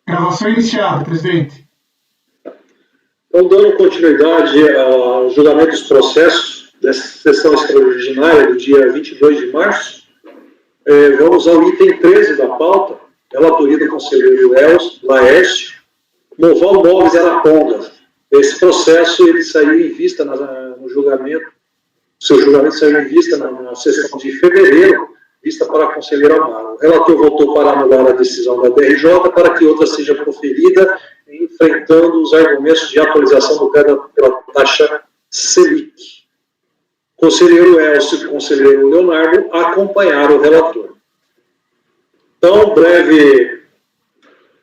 Gravação iniciada, presidente. Então, dando continuidade ao julgamento dos processos dessa sessão extraordinária do dia 22 de março, vamos ao item 13 da pauta, relatoria do conselheiro Laércio, Moval Móveis Arapongas. Esse processo ele saiu em vista no julgamento, seu julgamento saiu em vista na sessão de fevereiro, vista para a conselheira Amaro. O relator votou para anular a decisão da DRJ para que outra seja proferida, enfrentando os argumentos de atualização do crédito pela taxa Selic. Conselheiro Elcio e conselheiro Leonardo acompanharam o relator. Então, breve,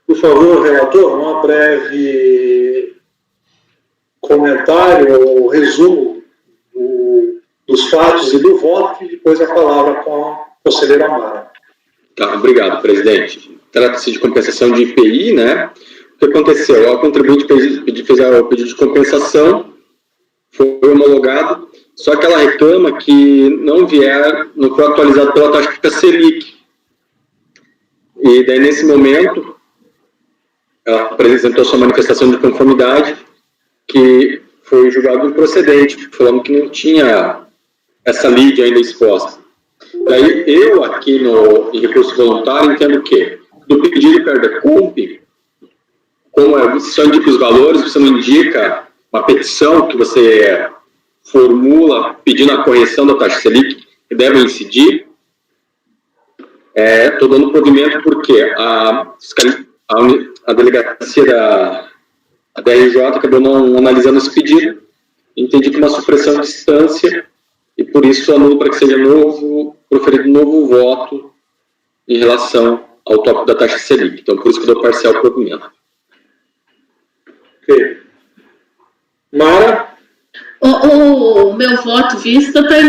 por favor, relator, um breve comentário ou resumo dos fatos e do voto, e depois a palavra com a conselheira Amara. Tá, obrigado, presidente. Trata-se de compensação de IPI, né? O que aconteceu? O contribuinte fez o pedido de compensação, foi homologado, só que ela reclama que não foi atualizado pela taxa Selic. E daí, nesse momento, ela apresentou sua manifestação de conformidade, que foi julgado improcedente, falando que não tinha essa lide ainda exposta. Daí, eu aqui em recurso voluntário entendo o quê? Do pedido PERDECOMP, como você só indica os valores, você não indica uma petição que você formula pedindo a correção da taxa Selic, que deve incidir. Estou dando provimento porque a delegacia da DRJ acabou não analisando esse pedido, entendi que uma supressão de instância, e por isso anulo para que seja proferido novo voto em relação ao tópico da taxa Selic. Então, por isso que eu dou parcial provimento. Ok. Mara? O meu voto vista está aí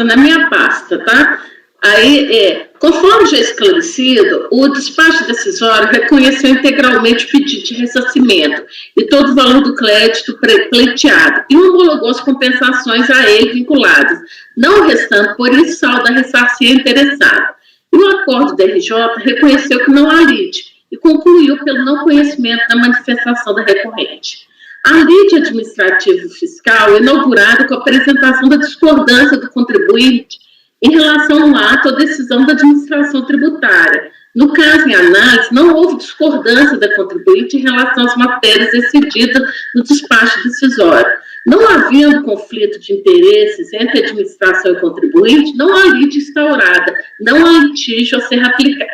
na minha pasta, tá? Aí, conforme já esclarecido, o despacho decisório reconheceu integralmente o pedido de ressarcimento e todo o valor do crédito pleiteado e homologou as compensações a ele vinculadas, não restando, por isso, saldo a ressarcir interessado. E o acordo da RJ reconheceu que não há lide e concluiu pelo não conhecimento da manifestação da recorrente. A lide administrativo fiscal é inaugurada com a apresentação da discordância do contribuinte em relação ao ato ou decisão da administração tributária. No caso em análise, não houve discordância da contribuinte em relação às matérias decididas no despacho decisório. Não havendo conflito de interesses entre administração e contribuinte, não há lide instaurada, não há litígio a ser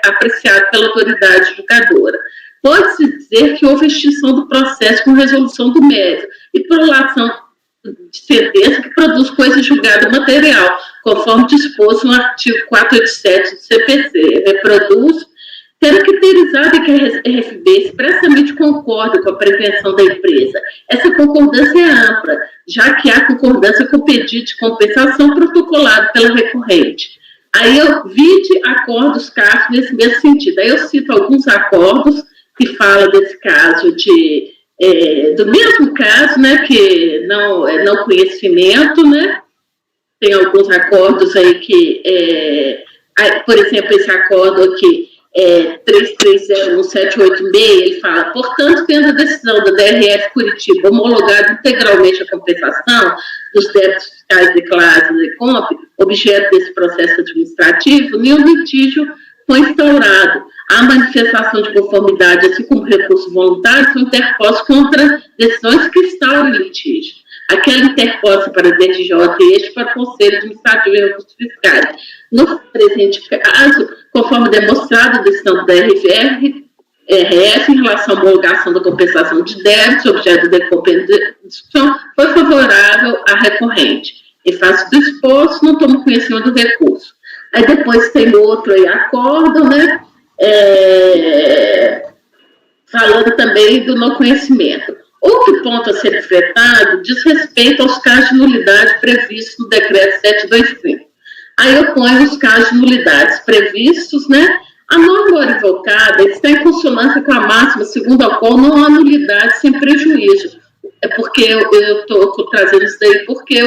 apreciado pela autoridade julgadora. Pode-se dizer que houve extinção do processo com resolução do mérito e prolação de sentença que produz coisa julgada material, conforme disposto no artigo 487 do CPC. Reproduz, caracterizado que a RFB expressamente concorda com a pretensão da empresa. Essa concordância é ampla, já que há concordância com o pedido de compensação protocolado pela recorrente. Aí eu vide acordos CAF nesse mesmo sentido. Aí eu cito alguns acordos que falam desse caso do mesmo caso, né, que não conhecimento, né, tem alguns acordos aí que, por exemplo, esse acordo aqui, 3301-786, ele fala, portanto, tendo a decisão da DRF Curitiba homologado integralmente a compensação dos débitos fiscais declarados no ECOMP, objeto desse processo administrativo, nenhum litígio foi instaurado. A manifestação de conformidade, assim como recurso voluntário, são interpostos contra decisões que instauram litígio. Aquela interposta para a DRJ e este para o Conselho Administrativo e Recursos Fiscais. No presente caso, conforme demonstrado a decisão da RF em relação à homologação da compensação de débitos, objeto da compensação, foi favorável à recorrente. Em face do exposto, não tomo conhecimento do recurso. Aí depois tem outro aí, acordo, né? Falando também do não conhecimento. Outro ponto a ser enfrentado diz respeito aos casos de nulidade previstos no decreto 725. Aí eu ponho os casos de nulidades previstos, né? A norma revocada está em consonância com a máxima segundo a qual não há nulidade sem prejuízo. É porque eu estou trazendo isso daí, porque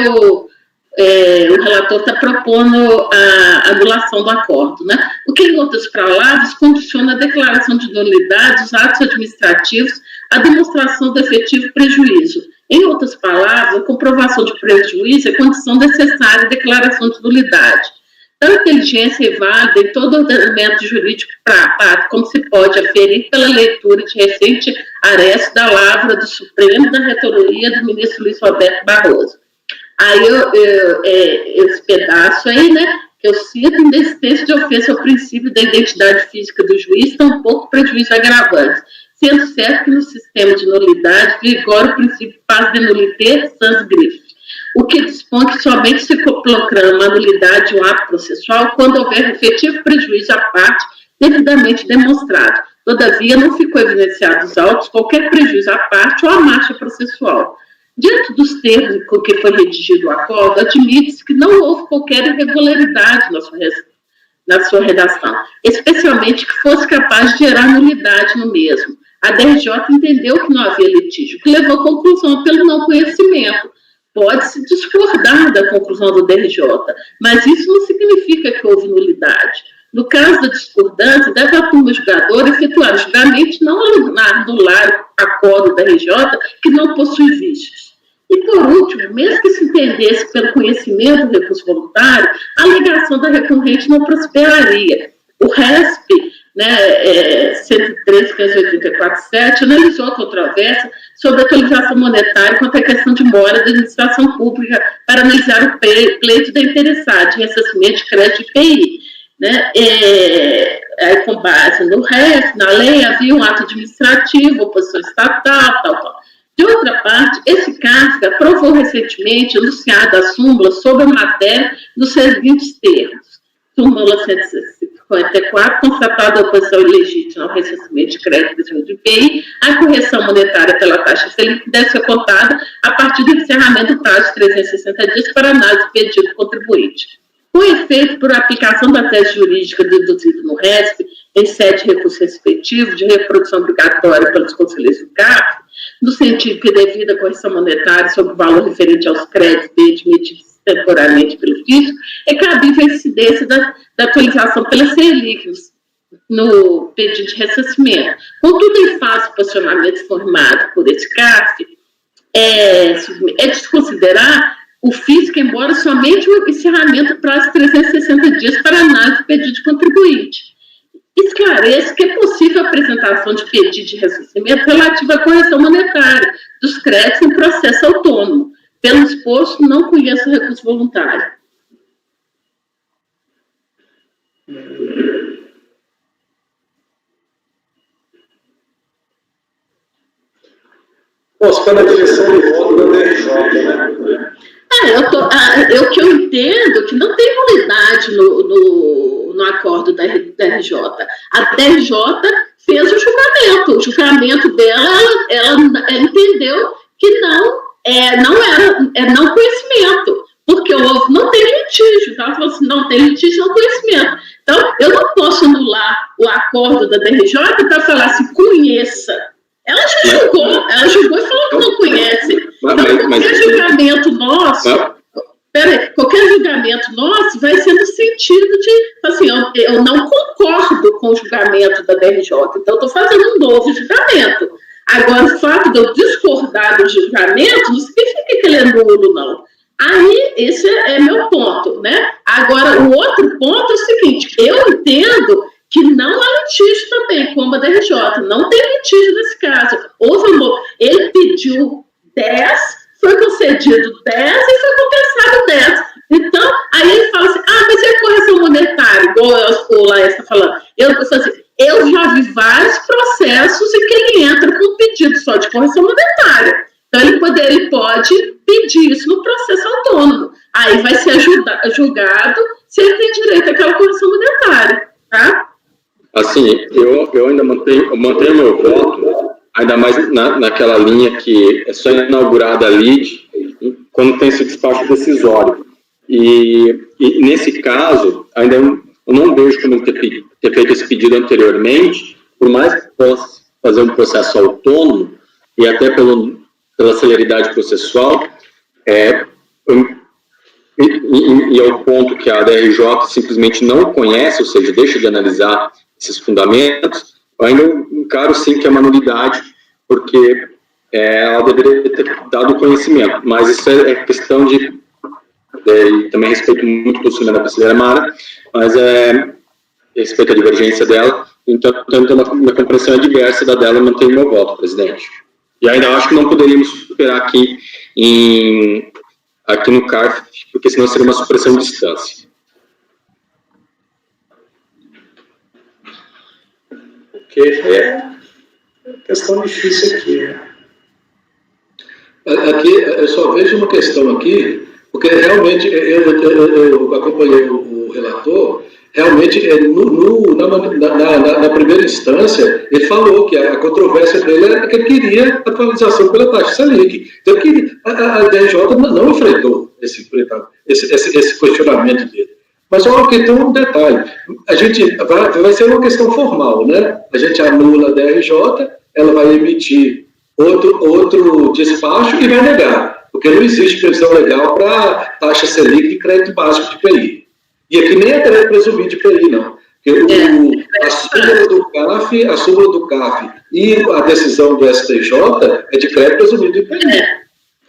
o relator está propondo a anulação do acordo, né? O que, em outras palavras, condiciona a declaração de nulidade dos atos administrativos à demonstração do efetivo prejuízo. Em outras palavras, a comprovação de prejuízo é condição necessária à declaração de nulidade. Então, a inteligência é válida em todo ordenamento jurídico prático, como se pode aferir pela leitura de recente areste da Lavra do Supremo da reitoria do ministro Luiz Roberto Barroso. Aí, esse pedaço aí, né, que eu cito, indesistência de ofensa ao princípio da identidade física do juiz, tampouco prejuízo agravante, sendo certo que no sistema de nulidade vigora o princípio pars de nullité sans griffe, o que dispõe que somente se proclama a nulidade de um ato processual quando houver efetivo prejuízo à parte devidamente demonstrado. Todavia, não ficou evidenciado nos autos qualquer prejuízo à parte ou à marcha processual. Diante dos termos com que foi redigido o acordo, admite-se que não houve qualquer irregularidade na sua redação, especialmente que fosse capaz de gerar nulidade no mesmo. A DRJ entendeu que não havia litígio, que levou à conclusão pelo não conhecimento. Pode-se discordar da conclusão do DRJ, mas isso não significa que houve nulidade. No caso da discordância, deve a turma julgadora efetuar o julgamento e não anular o acordo da RJ que não possui vícios. E, por último, mesmo que se entendesse pelo conhecimento do recurso voluntário, a alegação da recorrente não prosperaria. O RESP, né, 103.584.7, analisou a controvérsia sobre a atualização monetária quanto à questão de mora da administração pública para analisar o pleito da interessada em ressarcimento de crédito de IPI. Né? Aí, com base no RESP, na lei, havia um ato administrativo, oposição estatal, tal. De outra parte, esse CARF aprovou recentemente enunciada a súmula sobre a matéria nos seguintes termos. Súmula 154, constatada a oposição ilegítima ao ressarcimento de crédito de IPI, a correção monetária pela taxa Selic deve ser contada a partir do encerramento do prazo de 360 dias para análise do pedido do contribuinte. Com efeito, por aplicação da tese jurídica deduzida no RESP, em sede de recurso respectivo de reprodução obrigatória pelos conselheiros do CARF, no sentido que, devido à correção monetária sobre o valor referente aos créditos admitidos temporariamente pelo fisco, é cabível a incidência da atualização pela Selic no pedido de ressarcimento. Contudo, em face do posicionamento formado por esse CARF, é de considerar o físico, embora somente o encerramento do prazo de 360 dias para análise do pedido de contribuinte. Esclareço que é possível a apresentação de pedido de ressarcimento relativo à correção monetária dos créditos em processo autônomo. Pelo exposto, não conheço o recurso voluntário. Bom, você está na direção do voto da DRJ, né? O que eu entendo que não tem nulidade no acordo da DRJ. A DRJ fez o julgamento dela, ela entendeu que não era não conhecimento, porque não tem litígio. Então, ela falou assim, não tem litígio, não conhecimento. Então, eu não posso anular o acordo da DRJ para falar assim, conheça. Ela já julgou e falou que não conhece. Então, qualquer julgamento nosso, qualquer julgamento nosso vai ser no sentido de, assim, eu não concordo com o julgamento da DRJ, então estou fazendo um novo julgamento. Agora, o fato de eu discordar do julgamento não significa que ele é nulo, não. Aí, esse é meu ponto, né? Agora, o outro ponto é o seguinte, eu entendo que não há litígio também, como a DRJ, não tem litígio nesse caso. Ele pediu 10, foi concedido 10 e foi compensado 10. Então, aí ele fala assim, mas é correção monetária, igual o Laércio está falando. Eu já vi vários processos em que ele entra com um pedido só de correção monetária. Então, ele pode pedir isso no processo autônomo. Aí vai ser julgado se ele tem direito àquela correção monetária, tá? Assim, eu ainda mantenho meu voto, ainda mais naquela linha que é só inaugurada a lide quando tem esse despacho decisório. E nesse caso, ainda eu não vejo como ele ter feito esse pedido anteriormente, por mais que possa fazer um processo autônomo, e até pela celeridade processual, e é o ponto que a DRJ simplesmente não conhece, ou seja, deixa de analisar esses fundamentos, ainda encaro sim que é uma nulidade, porque ela deveria ter dado conhecimento, mas isso é questão de, e também respeito muito o posicionamento da conselheira Mara, mas respeito à divergência dela, então na compreensão adversa da dela, eu mantenho meu voto, presidente. E ainda acho que não poderíamos superar aqui no CARF, porque senão seria uma supressão de distância. Ok, questão difícil aqui, né? Aqui, eu só vejo uma questão aqui, porque realmente eu acompanhei o relator, realmente na primeira instância ele falou que a controvérsia dele era que ele queria atualização pela taxa Selic. Então a DRJ não enfrentou esse questionamento dele. Mas só que tem um detalhe, a gente vai ser uma questão formal, né? A gente anula a DRJ, ela vai emitir outro despacho e vai negar, porque não existe previsão legal para taxa Selic de crédito básico de PI. E aqui nem é crédito presumido de PI, não. A súmula do CAF e a decisão do STJ é de crédito presumido de PI.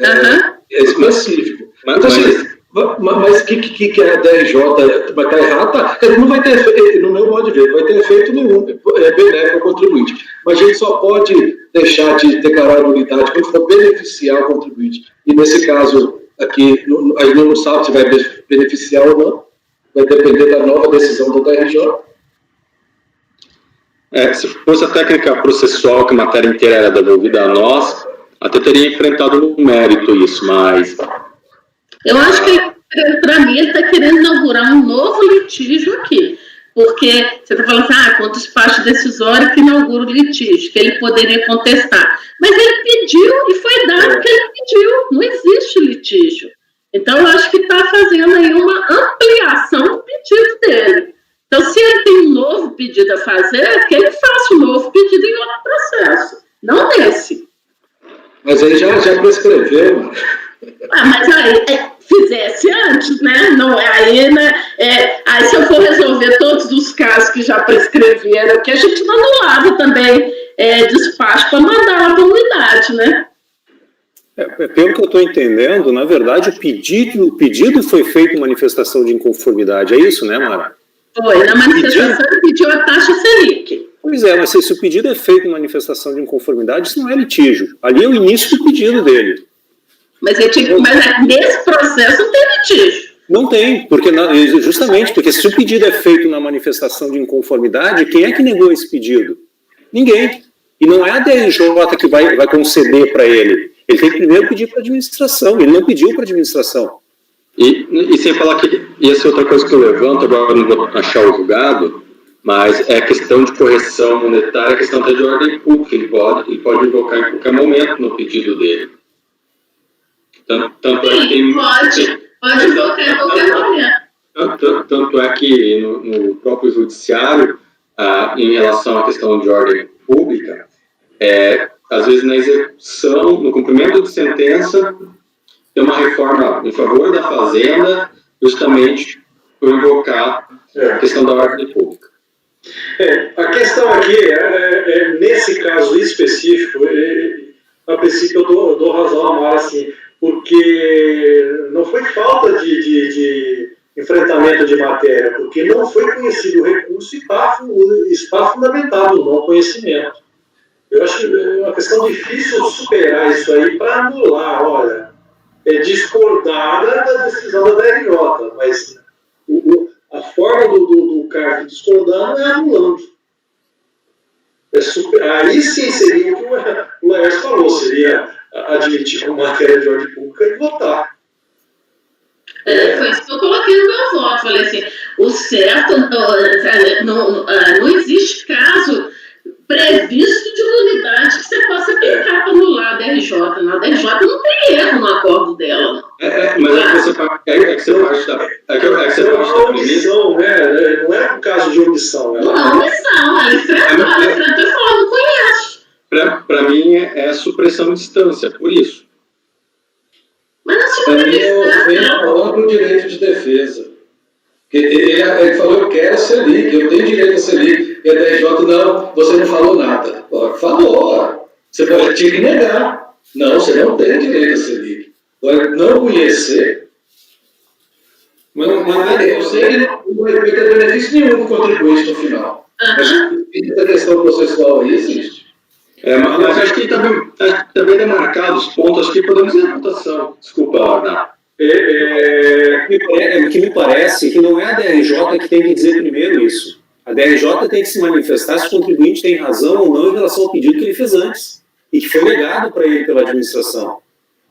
É específico. Então, assim, mas o que a DRJ vai estar errada? Não vai ter efeito, no meu modo de ver, vai ter efeito nenhum benéfico ao contribuinte. Mas a gente só pode deixar de declarar a nulidade quando for beneficiar o contribuinte. E nesse caso aqui, a gente não sabe se vai beneficiar ou não, vai depender da nova decisão do DRJ. Se fosse a técnica processual, que a matéria inteira era devolvida a nós, até teria enfrentado no mérito isso, mas... Eu acho que, para mim, ele está querendo inaugurar um novo litígio aqui. Porque você está falando assim, com despacho decisório que inaugura o litígio, que ele poderia contestar. Mas ele pediu e foi dado o que ele pediu. Não existe litígio. Então, eu acho que está fazendo aí uma ampliação do pedido dele. Então, se ele tem um novo pedido a fazer, que ele faça um novo pedido em outro processo. Não nesse. Mas aí já prescreveu. Mas aí, fizesse antes, né? Não, aí, né? Aí, se eu for resolver todos os casos que já prescreveram, que a gente não anulava também despacho para mandar lá para a unidade, né? Pelo que eu estou entendendo, na verdade, o pedido foi feito em manifestação de inconformidade, é isso, né, Mara? Foi, na manifestação ele pediu a taxa Selic. Pois é, mas se o pedido é feito em manifestação de inconformidade, isso não é litígio. Ali é o início do pedido dele. Mas nesse processo não tem litígio. Não tem, justamente porque se o pedido é feito na manifestação de inconformidade, quem é que negou esse pedido? Ninguém. E não é a DRJ que vai conceder para ele. Ele tem que primeiro pedir para a administração. Ele não pediu para a administração. E sem falar que essa é outra coisa que eu levanto, agora eu não vou achar o julgado, mas é questão de correção monetária, questão até de ordem pública. Ele pode invocar em qualquer momento no pedido dele. Tanto é que pode invocar em qualquer momento. Tanto é que no próprio judiciário, em relação à questão de ordem pública, às vezes na execução, no cumprimento de sentença, tem uma reforma em favor da Fazenda, justamente por invocar a questão da ordem pública. A questão aqui, nesse caso específico, a princípio eu dou razão a Mara, assim, porque não foi falta de enfrentamento de matéria, porque não foi conhecido o recurso e está fundamentado no não conhecimento. Eu acho uma questão difícil superar isso aí para anular, olha, discordar da decisão da DRJ, mas a forma do CARF discordando é anulando. Aí sim seria o que o Laércio falou, seria admitir como matéria de ordem pública e votar. Foi isso que eu coloquei no meu voto. Falei assim, o certo, não existe caso previsto de nulidade que você possa aplicar para anular a DRJ. A DRJ não tem erro no acordo dela. Mas você parte da omissão, né? Não é um caso de omissão. Não é omissão, ela enfrentou e falou, não conheço. Para mim é supressão de distância, por isso. Mas não se Para mim, é manifesta. um amplo direito de defesa. Ele falou, eu quero a Selic, eu tenho direito a Selic. E a DRJ, não, você não falou nada. Falou, você pode ter que negar. Não, você não tem direito a Selic. Agora, não conhecer, eu sei que não vai ter benefício nenhum para o contribuinte no final. Mas essa questão processual aí existe. Mas acho que também demarcados os pontos, acho que podemos ir à votação. Desculpa, Arnaldo. O que me parece que não é a DRJ que tem que dizer primeiro isso. A DRJ tem que se manifestar se o contribuinte tem razão ou não em relação ao pedido que ele fez antes e que foi negado para ele pela administração.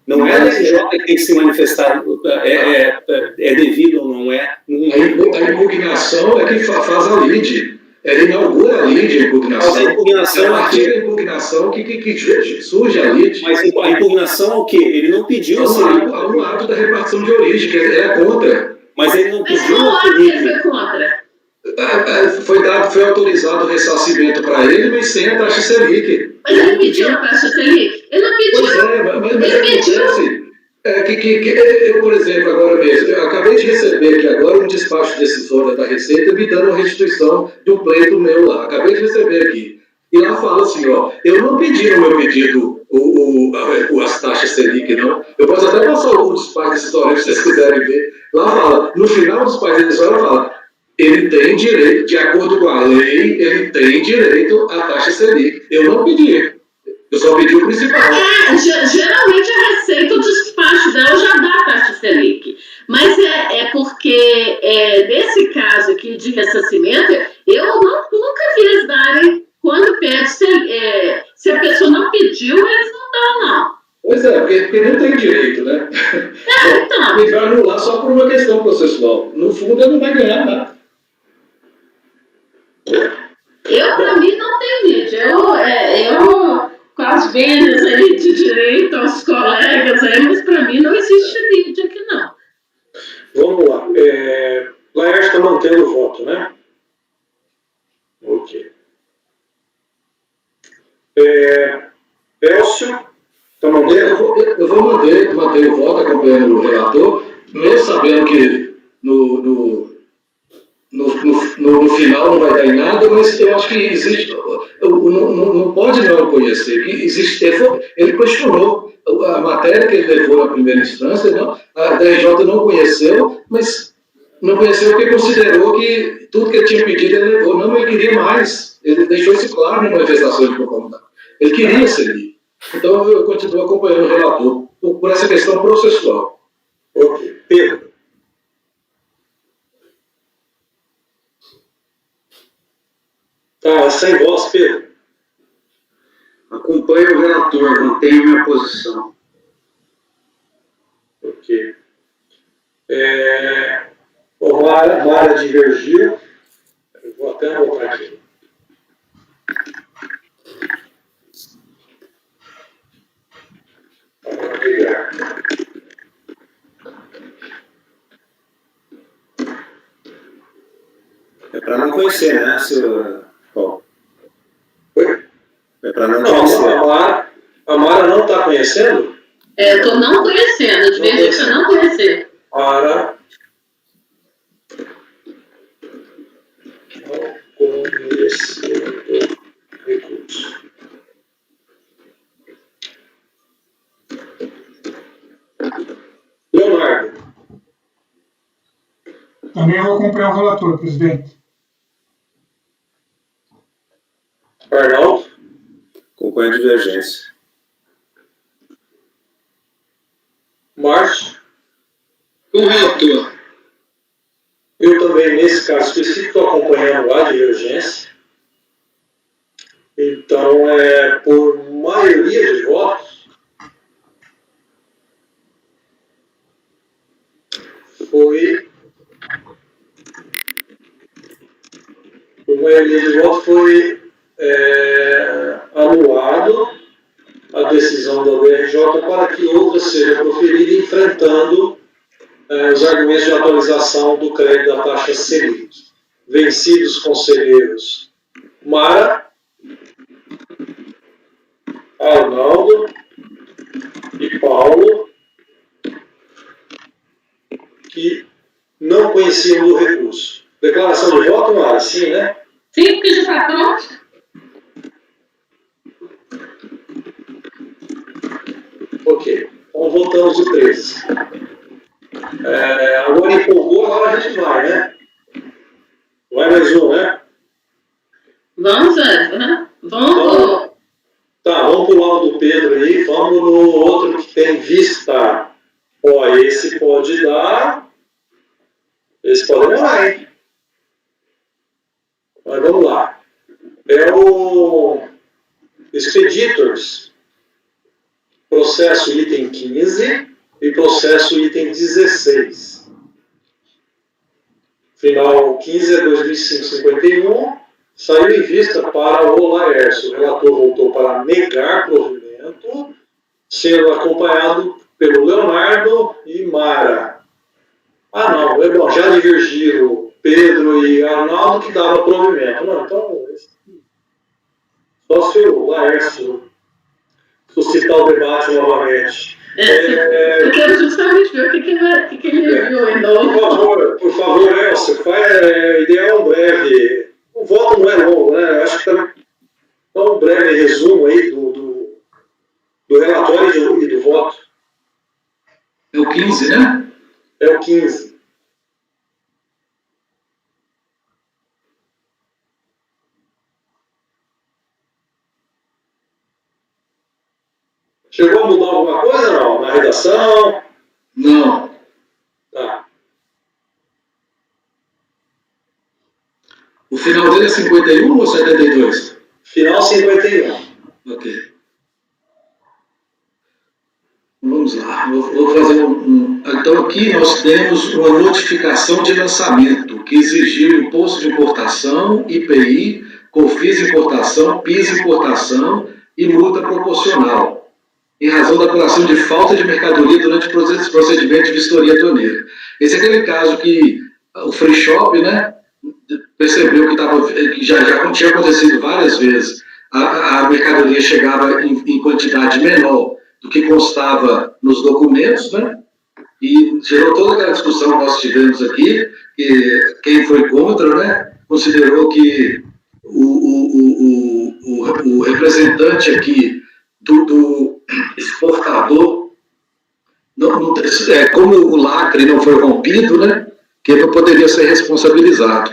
Não é a DRJ que tem que se manifestar é devido ou não é. A impugnação é que faz a lide. Ela inaugura a lide, a impugnação. Mas a impugnação é a partir da impugnação que surge a lide. Mas a impugnação é o quê? Ele não pediu a Selic. Há um ato da repartição de origem, que é contra. Mas ele não Mas pediu qual a ato que ele Selic. foi contra? Foi autorizado o ressarcimento para ele, mas sem a taxa Selic. Mas ele pediu a taxa Selic? Ele não pediu. Pois é, mas acontece eu, por exemplo, agora mesmo, eu acabei de receber aqui agora um despacho decisório da Receita me dando uma restituição de um pleito meu lá. Acabei de receber aqui. E lá fala assim, ó, eu não pedi no meu pedido as taxas Selic, não. Eu posso até passar o despacho decisório, se vocês quiserem ver. Lá fala, no final do despacho decisório fala, ele tem direito, de acordo com a lei, ele tem direito à taxa Selic. Eu não pedi. Eu só pedi o principal. Geralmente a Receita, o despacho dela já dá a taxa Selic. Mas é porque, nesse caso aqui de ressarcimento, eu nunca vi eles darem. Quando pede, se a pessoa não pediu, eles não dão, não. Pois é, porque não tem direito, né? Então. Ele vai anular só por uma questão processual. No fundo, ele não vai ganhar nada. Para mim, não tem vídeo. Eu com as vendas aí de direito aos colegas aí, mas para mim não existe vídeo aqui, não. Vamos lá. Laércio está mantendo o voto, né? Ok. Elcio, está mantendo? Eu vou manter o voto, acompanhando o relator, mesmo sabendo que no final não vai dar em nada, mas eu acho que existe, não pode não conhecer, que existe, ele questionou a matéria que ele levou na primeira instância, não, a DRJ não conheceu, mas não conheceu porque considerou que tudo que ele tinha pedido ele levou, não, ele queria mais, ele deixou isso claro na manifestação de conformidade, ele queria seguir. Então eu continuo acompanhando o relator por essa questão processual. Ok. Pedro. Tá, sem voz, Pedro. Acompanho o relator, mantenho minha posição. Ok. Mara divergiu. Eu vou até anotar aqui. É para não conhecer, né, seu Paulo? Oi? É para não Não, conhecer. a Mara não está conhecendo? Eu estou não conhecendo, de vez em quando não conhecer. Mara não conhecendo recurso. Leonardo. Também vou acompanhar o relator, presidente. Arnaldo. Acompanho a divergência. Márcio. Com o relator. Eu também, nesse caso específico, estou acompanhando a divergência. Então, por maioria de votos, foi anulado a decisão da DRJ para que outra seja proferida enfrentando os argumentos de atualização do crédito da taxa Selic. Vencidos conselheiros Mara, Arnaldo e Paulo, conheciam do recurso. Declaração de voto, Mara? Sim, né? Sim, porque já está pronto. Ok. Então voltamos o 13. Agora empolgou, agora a gente vai, né? Vai mais um, né? Vamos, né? Vamos. Tá, vamos pular o do Pedro aí, vamos no outro que tem vista. Ó, esse pode dar. Esse pode demorar, hein? Mas vamos lá. É o Expeditors. Processo item 15 e processo item 16. Final 15 é 2551. Saiu em vista para o Laércio. O relator voltou para negar provimento, sendo acompanhado pelo Leonardo e Mara. Ah, não, é bom, já divergiram Pedro e Arnaldo que dava provimento. Não, então, só se o Laércio suscitar o debate novamente. Eu quero justamente ver o que ele viu ainda. Por favor, Elcio, ideal breve. O voto não é longo, né? Eu acho que está um breve resumo aí do relatório e do voto. É o 15, né? É o 15. Chegou a mudar alguma coisa, não? Na redação? Não. Tá. O final dele é 51 ou 72? Final 51. Ok. Vamos lá. Vou fazer Então, aqui nós temos uma notificação de lançamento que exigiu imposto de importação, IPI, COFINS importação, PIS importação e multa proporcional, em razão da apuração de falta de mercadoria durante o procedimento de vistoria aduaneira. Esse é aquele caso que o free shop, né, percebeu que já tinha acontecido várias vezes. A mercadoria chegava em quantidade menor do que constava nos documentos, né, e gerou toda aquela discussão que nós tivemos aqui, que quem foi contra, né, considerou que o representante aqui do exportador, como o lacre não foi rompido, né, que ele não poderia ser responsabilizado.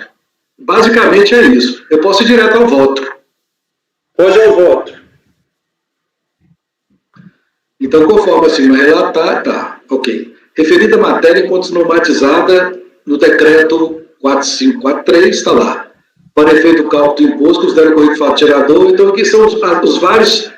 Basicamente é isso. Eu posso ir direto ao voto. Pode ao voto. Então, conforme assim, o relatar, tá, ok. Referida matéria enquanto normatizada no decreto 4543, está lá. Para efeito do cálculo do imposto, considera o correto fato gerador. Então, aqui são os vários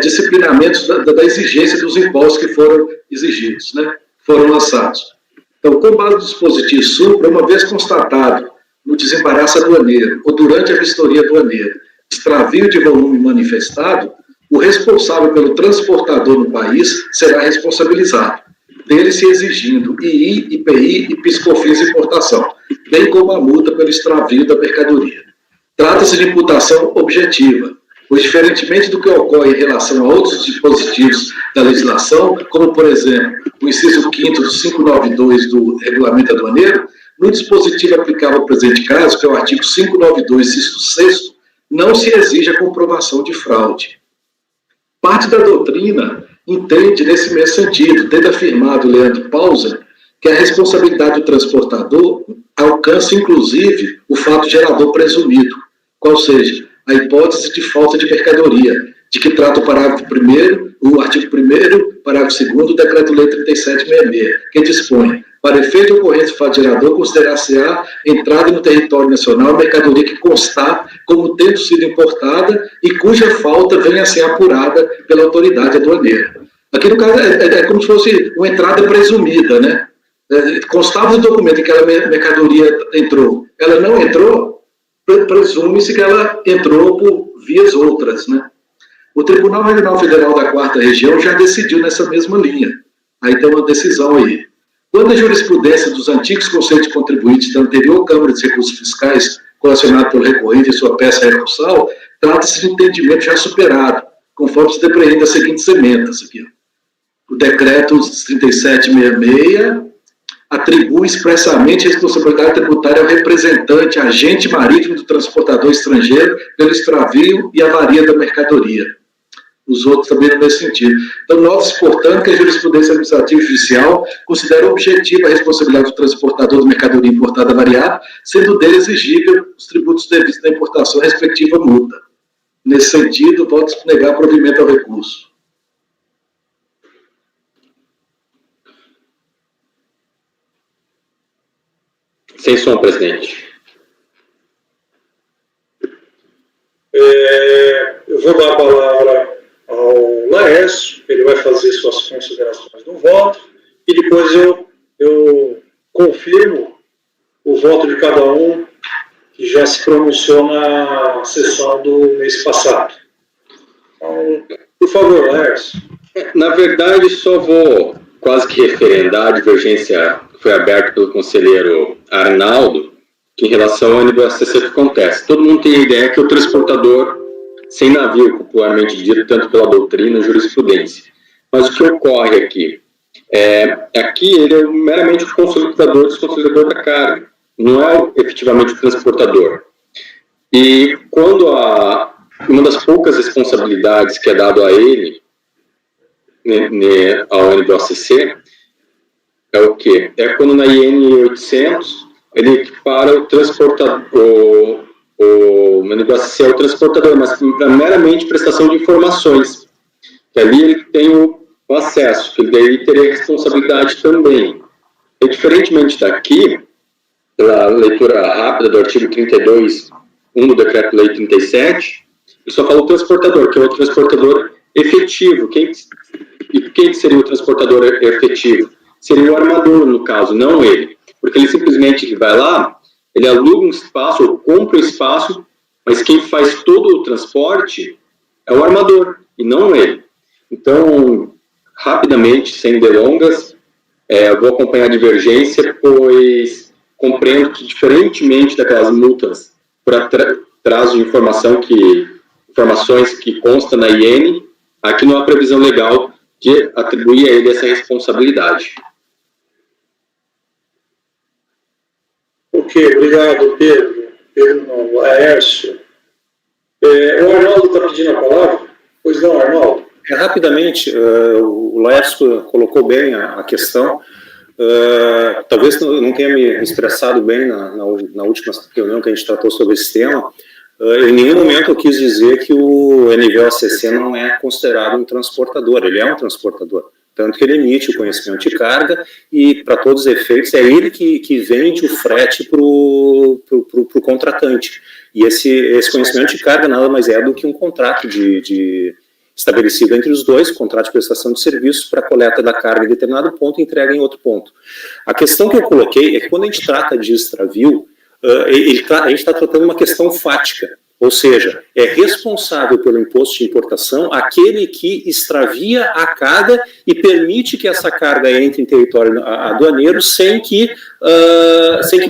disciplinamentos da exigência dos impostos que foram exigidos, né? Foram lançados. Então, com base no dispositivo supra, uma vez constatado no desembaraço aduaneiro ou durante a vistoria aduaneira, extravio de volume manifestado, o responsável pelo transportador no país será responsabilizado, dele se exigindo II, IPI e PIS/COFINS importação, bem como a multa pelo extravio da mercadoria. Trata-se de imputação objetiva, pois, diferentemente do que ocorre em relação a outros dispositivos da legislação, como, por exemplo, o inciso 5º do 592 do Regulamento Aduaneiro, no dispositivo aplicável ao presente caso, que é o artigo 592, inciso 6º, não se exige a comprovação de fraude. Parte da doutrina entende nesse mesmo sentido, tendo afirmado Leandro Pausa, que a responsabilidade do transportador alcança, inclusive, o fato gerador presumido, qual seja, a hipótese de falta de mercadoria, de que trata o parágrafo 1º, o artigo 1º, parágrafo 2º do Decreto-Lei 3766, que dispõe: para efeito de ocorrência do fato gerador, considerar-se-á entrada no território nacional a mercadoria que constar como tendo sido importada e cuja falta venha a ser apurada pela autoridade aduaneira. Aqui, no caso, é como se fosse uma entrada presumida, né? Constava no documento em que aquela mercadoria entrou. Ela não entrou, presume-se que ela entrou por vias outras, né? O Tribunal Regional Federal da 4ª Região já decidiu nessa mesma linha. Aí tem uma decisão aí. Quando a jurisprudência dos antigos conceitos contribuintes da anterior Câmara de Recursos Fiscais, colecionado pelo recorrente em sua peça recursal, trata-se de entendimento já superado, conforme se depreende das seguintes emendas aqui. O decreto 3766, atribui expressamente a responsabilidade tributária ao representante, agente marítimo do transportador estrangeiro pelo extravio e avaria da mercadoria. Os outros também no mesmo sentido. Então, nós, portanto, que a jurisprudência administrativa e judicial considera objetiva a responsabilidade do transportador de mercadoria importada variada, sendo dele exigível os tributos devidos da importação, respectiva multa. Nesse sentido, voto negar provimento ao recurso. Sem som, presidente. Eu vou dar a palavra ao Laércio, ele vai fazer suas considerações no voto, e depois eu confirmo o voto de cada um que já se pronunciou na sessão do mês passado. Então, por favor, Laércio. Na verdade, só vou quase que referendar a divergência que foi aberta pelo conselheiro Arnaldo, que em relação ao NBACC que acontece. Todo mundo tem a ideia que o transportador sem navio, popularmente dito, tanto pela doutrina e jurisprudência. Mas o que ocorre aqui? Aqui ele é meramente o consolidador, desconsolidador da carga, não é efetivamente o transportador. E quando uma das poucas responsabilidades que é dado a ele, ao NBACC, é o quê? É quando na IN 800 ele equipara o transportador, o NBACC é o transportador, mas para meramente prestação de informações. Que ali ele tem o acesso, que ele daí teria responsabilidade também. E, diferentemente daqui, pela leitura rápida do artigo 32, 1 do Decreto-Lei 37, ele só fala o transportador, que é o transportador efetivo. E quem seria o transportador efetivo? Seria o armador, no caso, não ele. Porque ele simplesmente vai lá, ele aluga um espaço, ou compra um espaço, mas quem faz todo o transporte é o armador, e não ele. Então, rapidamente, sem delongas, eu vou acompanhar a divergência, pois compreendo que, diferentemente daquelas multas por atraso de informações que constam na IN, aqui não há previsão legal de atribuir a ele essa responsabilidade. Ok, obrigado, Pedro. Pedro não, Laércio. O Arnaldo está pedindo a palavra? Pois não, Arnaldo? Rapidamente, o Laércio colocou bem a questão. Talvez não tenha me expressado bem na última reunião que a gente tratou sobre esse tema. Em nenhum momento eu quis dizer que o NVOCC não é considerado um transportador, ele é um transportador. Tanto que ele emite o conhecimento de carga e, para todos os efeitos, é ele que vende o frete para o contratante. E esse conhecimento de carga nada mais é do que um contrato estabelecido entre os dois, contrato de prestação de serviços para coleta da carga em determinado ponto e entrega em outro ponto. A questão que eu coloquei é que quando a gente trata de extravio, a gente está tratando uma questão fática. Ou seja, é responsável pelo imposto de importação aquele que extravia a carga e permite que essa carga entre em território aduaneiro sem que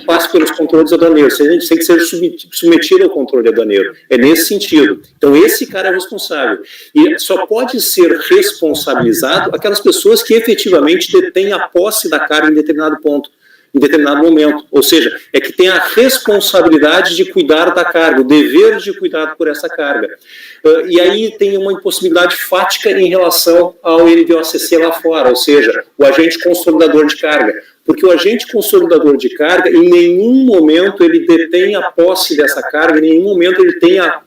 passe pelos controles aduaneiros, sem que seja submetido ao controle aduaneiro. É nesse sentido. Então, esse cara é responsável. E só pode ser responsabilizado aquelas pessoas que efetivamente detêm a posse da carga em determinado ponto, em determinado momento, ou seja, é que tem a responsabilidade de cuidar da carga, o dever de cuidar por essa carga. E aí tem uma impossibilidade fática em relação ao NVOCC lá fora, ou seja, o agente consolidador de carga, porque o agente consolidador de carga, em nenhum momento ele detém a posse dessa carga, em nenhum momento ele tem a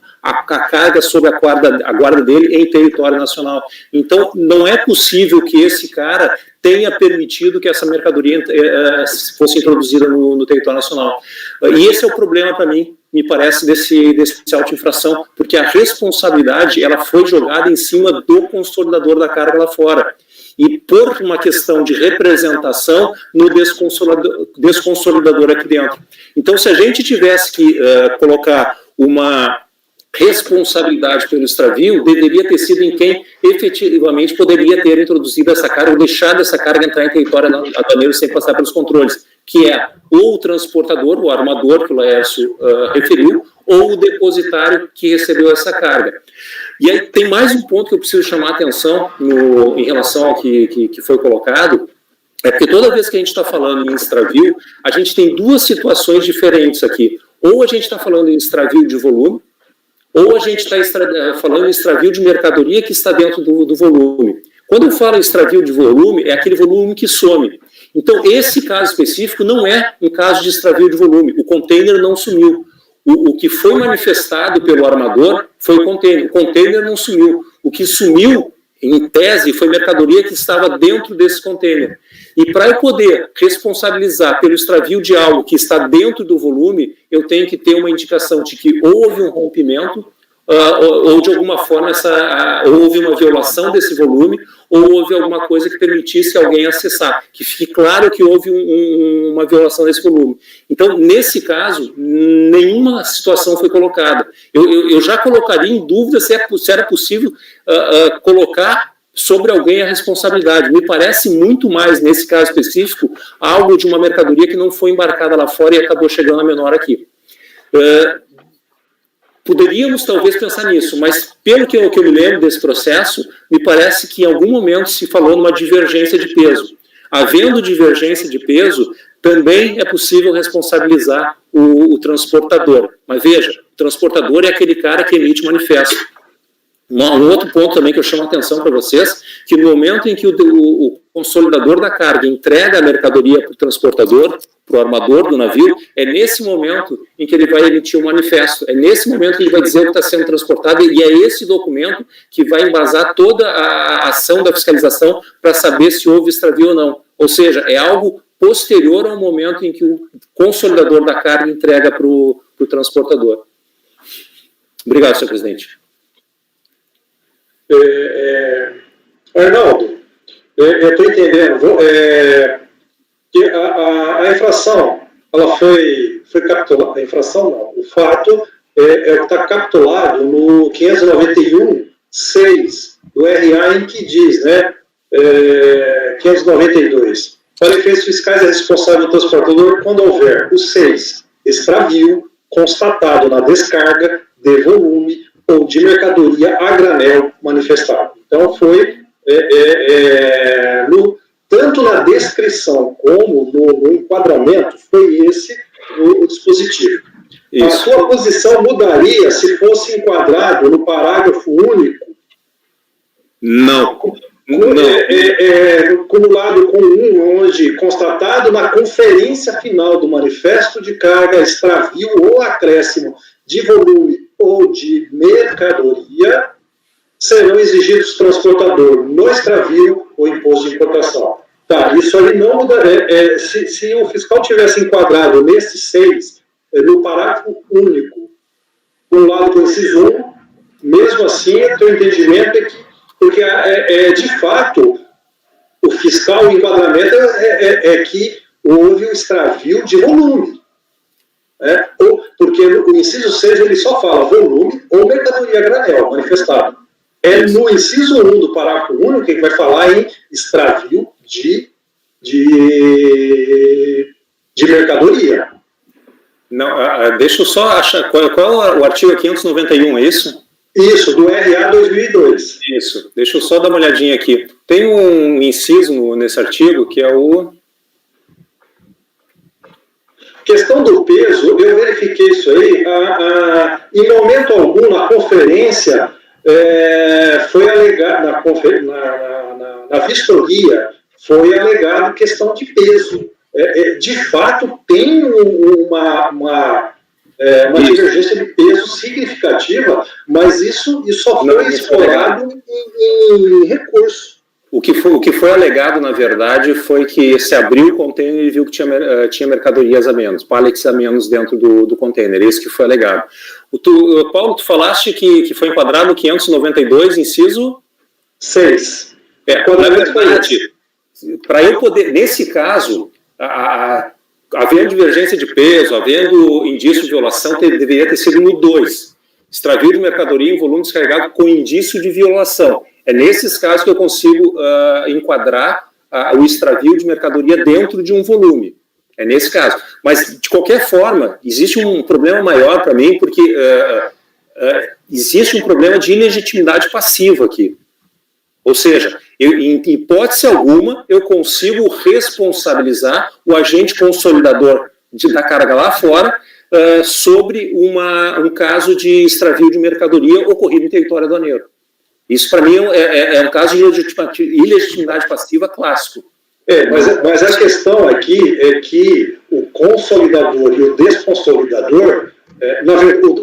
carga sob a guarda dele em território nacional. Então, não é possível que esse cara tenha permitido que essa mercadoria fosse introduzida no território nacional. E esse é o problema, para mim, me parece, desse auto-infração, porque a responsabilidade ela foi jogada em cima do consolidador da carga lá fora. E por uma questão de representação no desconsolidador aqui dentro. Então, se a gente tivesse que colocar uma responsabilidade pelo extravio, deveria ter sido em quem efetivamente poderia ter introduzido essa carga, ou deixado essa carga entrar em território aduaneiro sem passar pelos controles, que é ou o transportador, o armador, que o Laércio referiu, ou o depositário que recebeu essa carga. E aí tem mais um ponto que eu preciso chamar a atenção em relação ao que foi colocado, É porque toda vez que a gente está falando em extravio, a gente tem duas situações diferentes aqui. Ou a gente está falando em extravio de volume, ou a gente está falando em extravio de mercadoria que está dentro do volume. Quando eu falo em extravio de volume, é aquele volume que some. Então, esse caso específico não é um caso de extravio de volume. O container não sumiu. O que foi manifestado pelo armador foi o container. O container não sumiu. O que sumiu, em tese, foi mercadoria que estava dentro desse container. E para eu poder responsabilizar pelo extravio de algo que está dentro do volume, eu tenho que ter uma indicação de que houve um rompimento, ou de alguma forma houve uma violação desse volume, ou houve alguma coisa que permitisse alguém acessar, que fique claro que houve uma violação desse volume. Então, nesse caso, nenhuma situação foi colocada. Eu já colocaria em dúvida se era possível colocar sobre alguém a responsabilidade. Me parece muito mais, nesse caso específico, algo de uma mercadoria que não foi embarcada lá fora e acabou chegando a menor aqui. Poderíamos talvez pensar nisso, mas pelo que eu me lembro desse processo, me parece que em algum momento se falou numa divergência de peso. Havendo divergência de peso, também é possível responsabilizar o transportador. Mas veja, o transportador é aquele cara que emite manifesto. Um outro ponto também que eu chamo a atenção para vocês, que no momento em que o consolidador da carga entrega a mercadoria para o transportador, para o armador do navio, é nesse momento em que ele vai emitir um manifesto, é nesse momento que ele vai dizer o que está sendo transportado, e é esse documento que vai embasar toda a ação da fiscalização para saber se houve extravio ou não. Ou seja, é algo posterior ao momento em que o consolidador da carga entrega para o transportador. Obrigado, senhor presidente. Arnaldo, eu estou entendendo que a infração, ela foi capturada, a infração não, o fato está capitulado no 591.6 do RA, em que diz, 592, para efeitos fiscais é responsável o transportador quando houver o 6, extravio constatado na descarga de volume ou de mercadoria a granel manifestado. Então, foi tanto na descrição como no enquadramento, foi esse o dispositivo. Isso. A sua posição mudaria se fosse enquadrado no parágrafo único? Não. Cumulado com onde constatado na conferência final do manifesto de carga, extravio ou acréscimo de volume ou de mercadoria, serão exigidos do transportador no extravio ou imposto de importação. Tá, isso ali não mudaria. Se o fiscal tivesse enquadrado nesse 6, no parágrafo único, um lado com o inciso 1, mesmo assim, o teu entendimento é que, porque de fato, o fiscal, o enquadramento é que houve um extravio de volume. Porque o inciso 6 ele só fala volume ou mercadoria a granel manifestado. É no inciso 1 do parágrafo único que vai falar em extravio de mercadoria. Não, deixa eu só achar. Qual é o artigo 591, é isso? Isso, do RA 2002. Isso, deixa eu só dar uma olhadinha aqui. Tem um inciso nesse artigo que é o... Questão do peso, eu verifiquei isso aí, em momento algum na conferência, foi alegado, na vistoria, foi alegado questão de peso. De fato, tem uma divergência de peso significativa, mas isso só foi explorado em recurso. O que foi alegado, na verdade, foi que se abriu o container e viu que tinha mercadorias a menos, pallets a menos dentro do container. Isso que foi alegado. Paulo, tu falaste que foi enquadrado no 592, inciso 6. Na verdade, para eu poder, nesse caso, havendo divergência de peso, havendo indício de violação, deveria ter sido no 2. Extravio de mercadoria em volume descarregado com indício de violação. É nesses casos que eu consigo enquadrar o extravio de mercadoria dentro de um volume. É nesse caso. Mas, de qualquer forma, existe um problema maior para mim, porque existe um problema de ilegitimidade passiva aqui. Ou seja, em hipótese alguma, eu consigo responsabilizar o agente consolidador da carga lá fora sobre um caso de extravio de mercadoria ocorrido em território aduaneiro. Isso, para mim, é um caso de ilegitimidade passiva clássico. Mas a questão aqui é que o consolidador e o desconsolidador,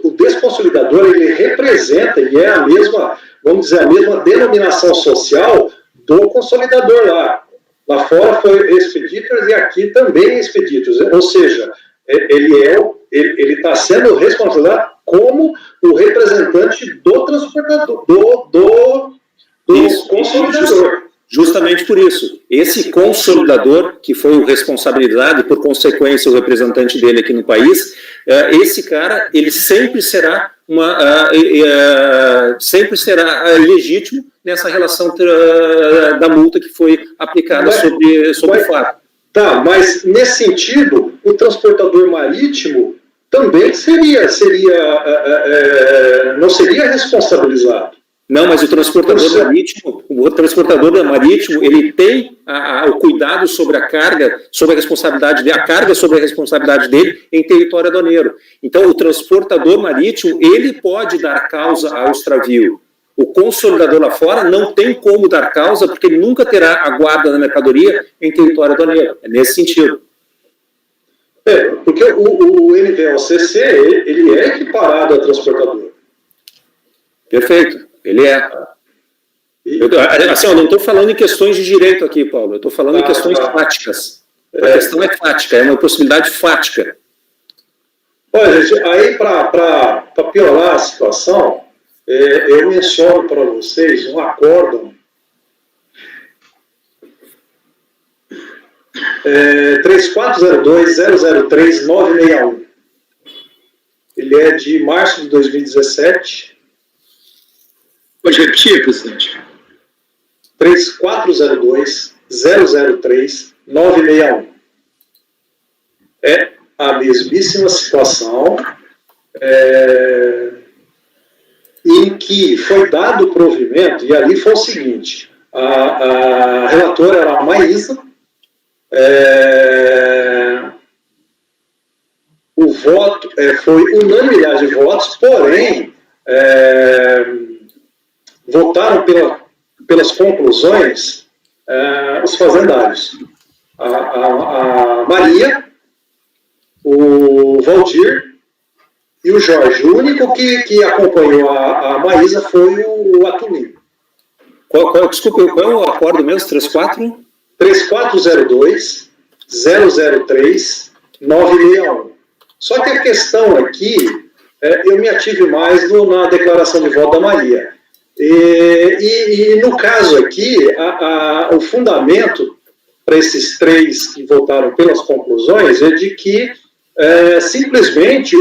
o desconsolidador, ele representa e é a mesma, vamos dizer, a mesma denominação social do consolidador lá. Lá fora foi expeditors e aqui também expeditors. Ou seja, ele está sendo responsabilizado como o representante do transportador, do consolidador. Justamente por isso, esse consolidador, que foi o responsabilizado e, por consequência, o representante dele aqui no país, esse cara, ele sempre será legítimo nessa relação da multa que foi aplicada sobre o fato. Tá, mas nesse sentido, o transportador marítimo também não seria responsabilizado. Não, mas o transportador marítimo, ele tem o cuidado sobre a carga, sobre a responsabilidade dele, a carga sobre a responsabilidade dele em território aduaneiro. Então, o transportador marítimo, ele pode dar causa ao extravio. O consolidador lá fora não tem como dar causa, porque ele nunca terá a guarda da mercadoria em território aduaneiro. É nesse sentido. Porque o NVOCC, ele é equiparado a transportador. Perfeito. Ele é. Eu não estou falando em questões de direito aqui, Paulo. Eu estou falando em questões fáticas. A questão é fática, é uma possibilidade fática. Olha, gente, aí para piorar a situação, eu menciono para vocês um acórdão 3402-003-961. Ele é de março de 2017. Pode repetir, presidente? 3402-003-961. É a mesmíssima situação em que foi dado o provimento, e ali foi o seguinte, a relatora era a Maísa, o voto foi unanimidade de votos, porém votaram pelas conclusões os fazendários. A Maria, o Valdir e o Jorge. O único que acompanhou a Maísa foi o Atulino. Desculpa, qual é o acordo mesmo? 3402-003-961. Só que a questão aqui, eu me ative mais na declaração de voto da Maria. E no caso aqui, o fundamento para esses três que votaram pelas conclusões é de que simplesmente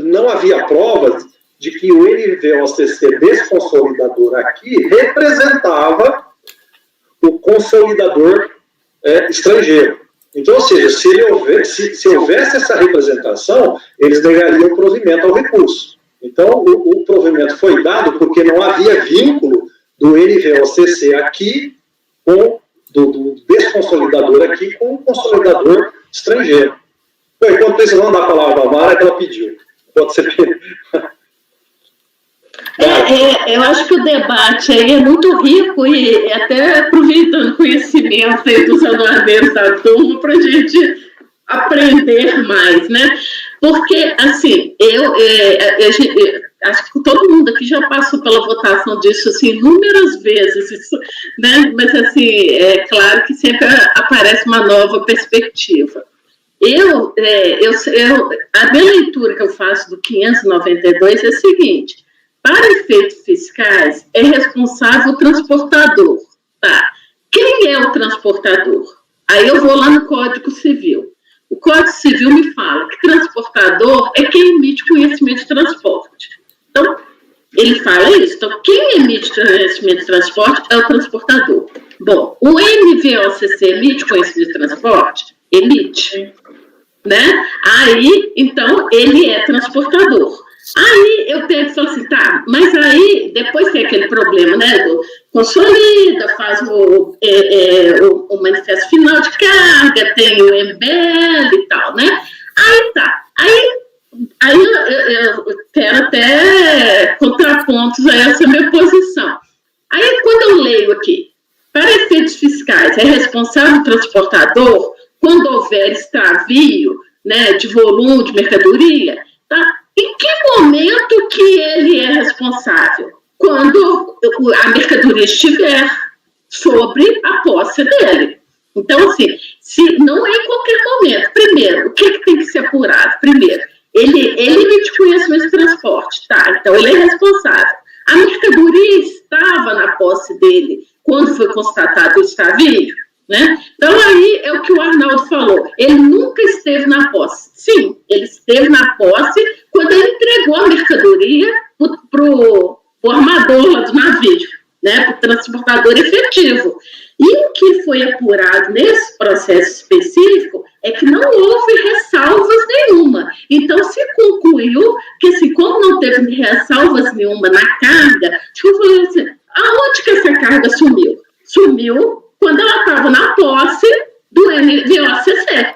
não havia provas de que o NVOCC desconsolidador aqui representava o consolidador estrangeiro. Então, ou seja, se houvesse essa representação, eles negariam o provimento ao recurso. Então, o provimento foi dado porque não havia vínculo do NVOCC aqui do desconsolidador aqui com o consolidador estrangeiro. Bom, enquanto isso, vamos dar a palavra à Mara, que ela pediu. Pode ser. Eu acho que o debate aí é muito rico e até aproveitando o conhecimento aí dos aduaneiros da turma para a gente aprender mais, né? Porque, assim, acho que todo mundo aqui já passou pela votação disso, assim, inúmeras vezes, né? Mas, assim, é claro que sempre aparece uma nova perspectiva. A minha leitura que eu faço do 592 é a seguinte: para efeitos fiscais, é responsável o transportador, tá? Quem é o transportador? Aí eu vou lá no Código Civil. O Código Civil me fala que transportador é quem emite conhecimento de transporte. Então, ele fala isso. Então, quem emite conhecimento de transporte é o transportador. Bom, o NVOCC emite conhecimento de transporte? Emite. Né? Aí, então, ele é transportador. Aí eu tenho que falar assim, tá, mas aí depois tem aquele problema, né, consolida, faz o manifesto final de carga, tem o MBL e tal, né? Aí tá. Aí eu quero até contrapontos a essa minha posição. Aí, quando eu leio aqui, para efeitos fiscais, é responsável o transportador quando houver extravio, né, de volume, de mercadoria, tá? Em que momento que ele é responsável? Quando a mercadoria estiver sobre a posse dele. Então, assim, se não é em qualquer momento. Primeiro, o que tem que ser apurado? Primeiro, ele emite conhecimento de transporte, tá? Então, ele é responsável. A mercadoria estava na posse dele quando foi constatado o extravio, né? Então, aí é o que o Arnaldo falou. Ele nunca esteve na posse. Sim, ele esteve na posse quando ele entregou a mercadoria para o armador lá do navio, né? Para o transportador efetivo. E o que foi apurado nesse processo específico é que não houve ressalvas nenhuma. Então, se concluiu que, assim, como não teve ressalvas nenhuma na carga, tipo, assim, aonde que essa carga sumiu? Sumiu quando ela estava na posse do NVOCC,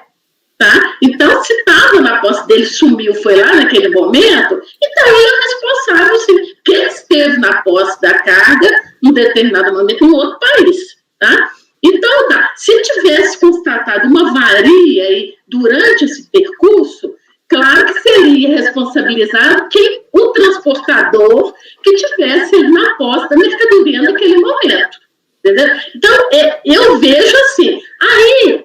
tá? Então, se estava na posse dele, sumiu, foi lá naquele momento, então ele é responsável, sim, porque ele esteve na posse da carga em determinado momento em outro país, tá? Então, tá, se tivesse constatado uma avaria aí durante esse percurso, claro que seria responsabilizado o transportador que tivesse na posse da mercadoria naquele momento, entendeu? Então, eu vejo assim, aí,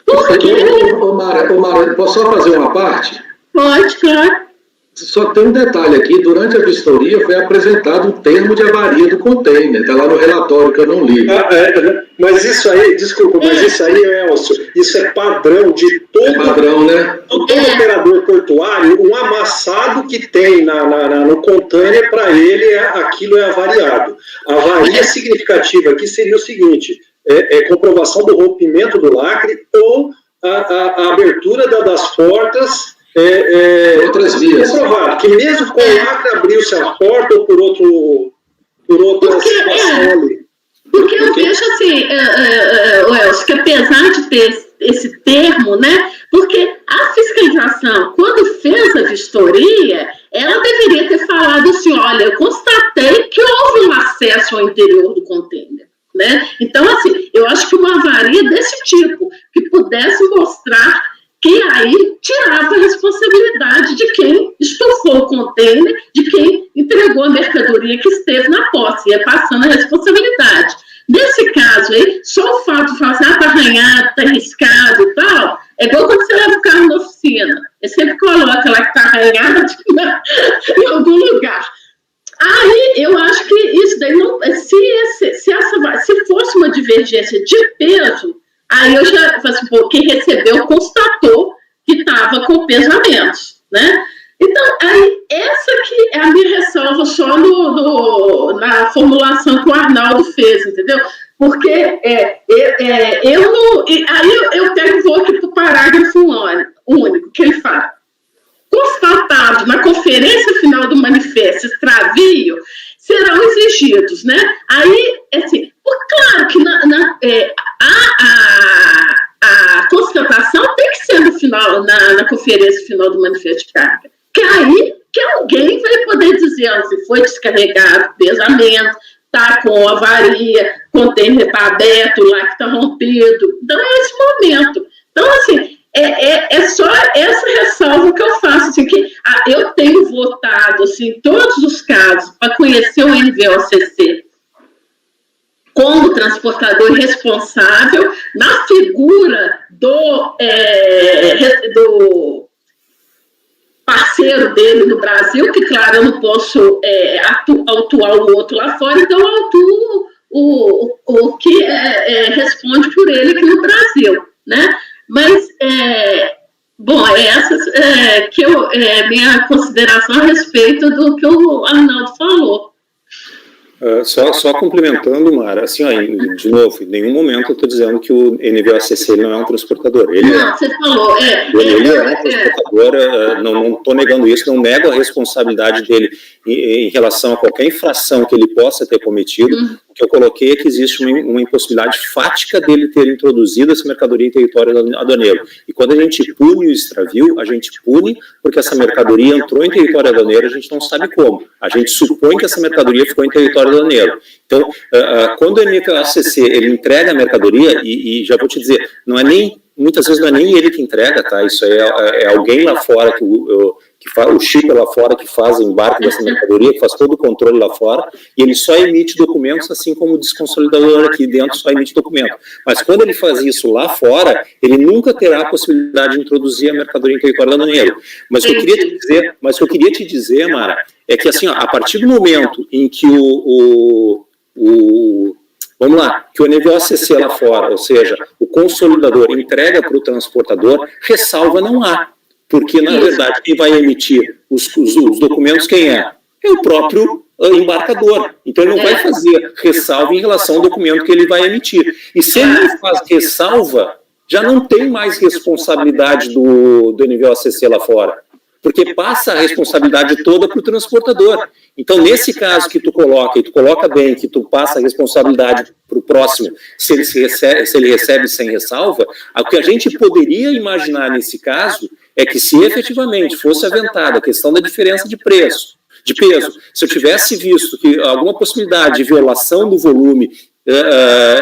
Ô, Mara, posso só fazer uma parte? Pode, claro. Só tem um detalhe aqui, durante a vistoria foi apresentado um termo de avaria do container, está lá no relatório que eu não li. Mas isso aí, desculpa, mas isso aí, Elcio, isso é padrão de todo, padrão, né? todo operador portuário, um amassado que tem no container, para ele, aquilo é avariado. A avaria significativa aqui seria o seguinte, comprovação do rompimento do lacre ou a abertura das portas. Outras vias. Comprovado que mesmo com o lacre abriu-se a porta ou por outra situação ali. Porque eu vejo assim, Elcio, que apesar de ter esse termo, né, porque a fiscalização, quando fez a vistoria, ela deveria ter falado assim, olha, eu constatei que houve um acesso ao interior do container, né? Então, assim, eu acho que uma avaria desse tipo, que pudesse mostrar que aí tirava a responsabilidade de quem estufou o container, de quem entregou a mercadoria que esteve na posse, ia passando a responsabilidade. Nesse caso aí, só o fato de falar assim, tá arranhado, tá riscado e tal, é igual quando você leva o carro na oficina, você sempre coloca lá que tá arranhado em algum lugar. Aí, eu acho que isso daí, não, se fosse uma divergência de peso, aí eu já, assim, quem recebeu constatou que estava com peso a menos, né? Então, aí, essa aqui é a minha ressalva só na formulação que o Arnaldo fez, entendeu? Porque eu não... Aí eu pego e vou aqui para o parágrafo único, que ele fala: constatado na conferência final do manifesto extravio, serão exigidos, né? Aí, assim, claro que a constatação tem que ser no final, na conferência final do manifesto de carga. Que aí que alguém vai poder dizer, se foi descarregado, pesamento, está com avaria, container está aberto, lá que está rompido. Então, é esse momento. Então, assim, é só essa ressalva que eu faço, assim, que eu tenho votado, assim, todos os casos, para conhecer o NVOCC como transportador responsável na figura do parceiro dele no Brasil, que, claro, eu não posso autuar o outro lá fora, então eu autuo o que responde por ele aqui no Brasil, né? Mas, essa que minha consideração a respeito do que o Arnaldo falou. Só complementando, Mara, assim, ó, de novo, em nenhum momento eu estou dizendo que o NVOCC não é um transportador. Ele não, você falou, ele é um transportador, não estou negando isso, não nego a responsabilidade dele em relação a qualquer infração que ele possa ter cometido. O que eu coloquei é que existe uma impossibilidade fática dele ter introduzido essa mercadoria em território aduaneiro. E quando a gente pune o extravio, a gente pune porque essa mercadoria entrou em território aduaneiro, a gente não sabe como. A gente supõe que essa mercadoria ficou em território aduaneiro. Então, quando o NVOCC ele entrega a mercadoria, e já vou te dizer, muitas vezes não é nem ele que entrega, tá? Isso é alguém lá fora que faz o chip lá fora, que faz o embarque dessa mercadoria, que faz todo o controle lá fora, e ele só emite documentos, assim como o desconsolidador aqui dentro só emite documento. Mas quando ele faz isso lá fora, ele nunca terá a possibilidade de introduzir a mercadoria em território aduaneiro. Mas o que eu queria te dizer, Mara, é que assim, ó, a partir do momento em que vamos lá, que o NVOCC lá fora, ou seja, o consolidador entrega para o transportador, ressalva não há. Porque, na verdade, quem vai emitir os documentos, quem é? É o próprio embarcador. Então, ele não vai fazer ressalva em relação ao documento que ele vai emitir. E se ele não faz ressalva, já não tem mais responsabilidade do NVOCC lá fora. Porque passa a responsabilidade toda para o transportador. Então, nesse caso que tu coloca bem, que tu passa a responsabilidade para o próximo, se ele recebe sem ressalva, o que a gente poderia imaginar nesse caso é que se efetivamente fosse aventada a questão da diferença de peso, se eu tivesse visto que alguma possibilidade de violação do volume,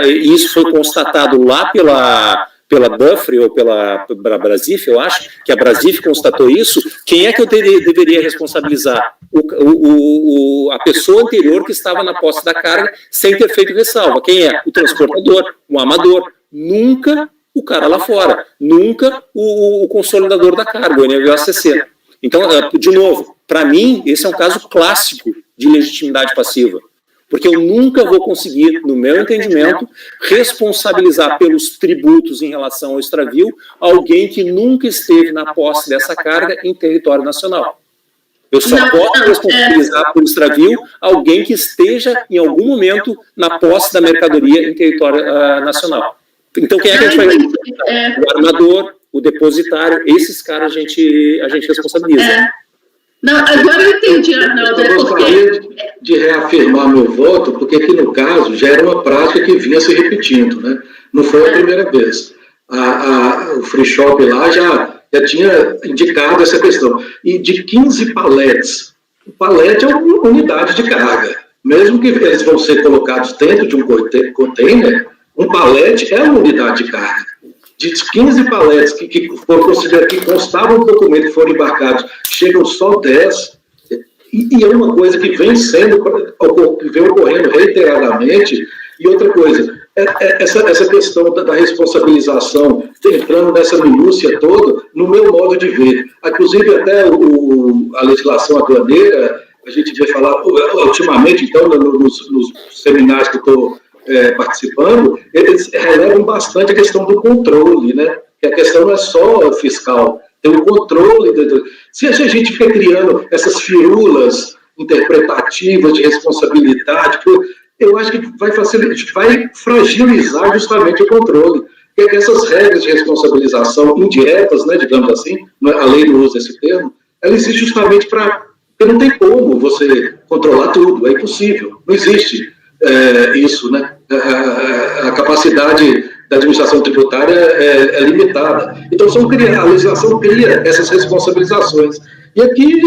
e isso foi constatado lá pela Dufry ou pela Brasif, eu acho, que a Brasif constatou isso, quem é que eu deveria responsabilizar? A pessoa anterior que estava na posse da carga sem ter feito ressalva. Quem é? O transportador, o amador. Nunca o cara lá fora, nunca o consolidador da carga, o NVOCC. Então, de novo, para mim, esse é um caso clássico de legitimidade passiva. Porque eu nunca vou conseguir, no meu entendimento, responsabilizar pelos tributos em relação ao extravio alguém que nunca esteve na posse dessa carga em território nacional. Eu só posso responsabilizar por extravio alguém que esteja, em algum momento, na posse da mercadoria em território nacional. Então, quem é que a gente vai responsabilizar? O armador, o depositário, esses caras a gente responsabiliza. Não, agora eu entendi, Arnaldo. Eu gostaria de reafirmar meu voto, porque aqui no caso já era uma prática que vinha se repetindo, né? Não foi a primeira vez. O Free Shop lá já tinha indicado essa questão. E de 15 paletes, o palete é uma unidade de carga. Mesmo que eles vão ser colocados dentro de um container, um palete é uma unidade de carga. De 15 paletes que constavam no documento que foram embarcados, chegam só 10, e é uma coisa que vem ocorrendo reiteradamente. E outra coisa, essa questão da responsabilização, entrando nessa minúcia toda, no meu modo de ver. Inclusive, até a legislação aduaneira, a gente vai falar ultimamente, então, nos seminários que eu estou participando, eles relevam bastante a questão do controle, né? Que a questão não é só fiscal, tem o controle. Se a gente fica criando essas firulas interpretativas de responsabilidade, eu acho que vai fragilizar justamente o controle. Porque essas regras de responsabilização indiretas, né, digamos assim, a lei não usa esse termo, ela existe justamente porque não tem como você controlar tudo, é impossível, não existe isso, né? A capacidade da administração tributária é limitada. Então, a legislação cria essas responsabilizações. E aqui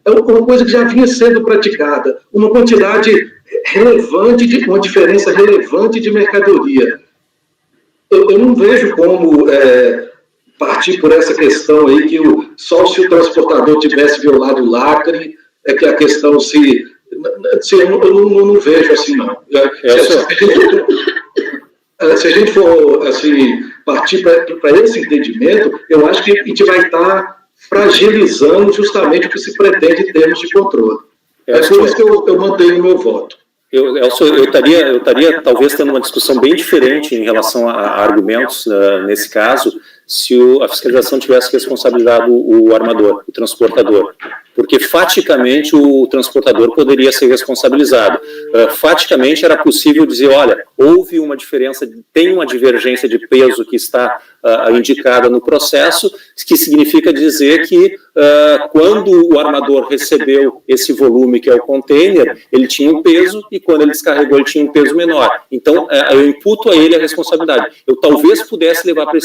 é uma coisa que já vinha sendo praticada, uma quantidade relevante, uma diferença relevante de mercadoria. Eu não vejo como partir por essa questão aí que só se o transportador tivesse violado o lacre, é que a questão eu não vejo assim, não. Se a gente for assim, partir para esse entendimento, eu acho que a gente vai estar fragilizando justamente o que se pretende em termos de controle. É por isso que eu mantenho o meu voto. Eu estaria talvez tendo uma discussão bem diferente em relação a argumentos nesse caso, se a fiscalização tivesse responsabilizado o armador, o transportador, porque faticamente o transportador poderia ser responsabilizado. Faticamente era possível dizer, olha, houve uma diferença, tem uma divergência de peso que está indicada no processo, que significa dizer que quando o armador recebeu esse volume que é o container, ele tinha um peso e quando ele descarregou ele tinha um peso menor. Então, eu imputo a ele a responsabilidade. Eu talvez pudesse levar para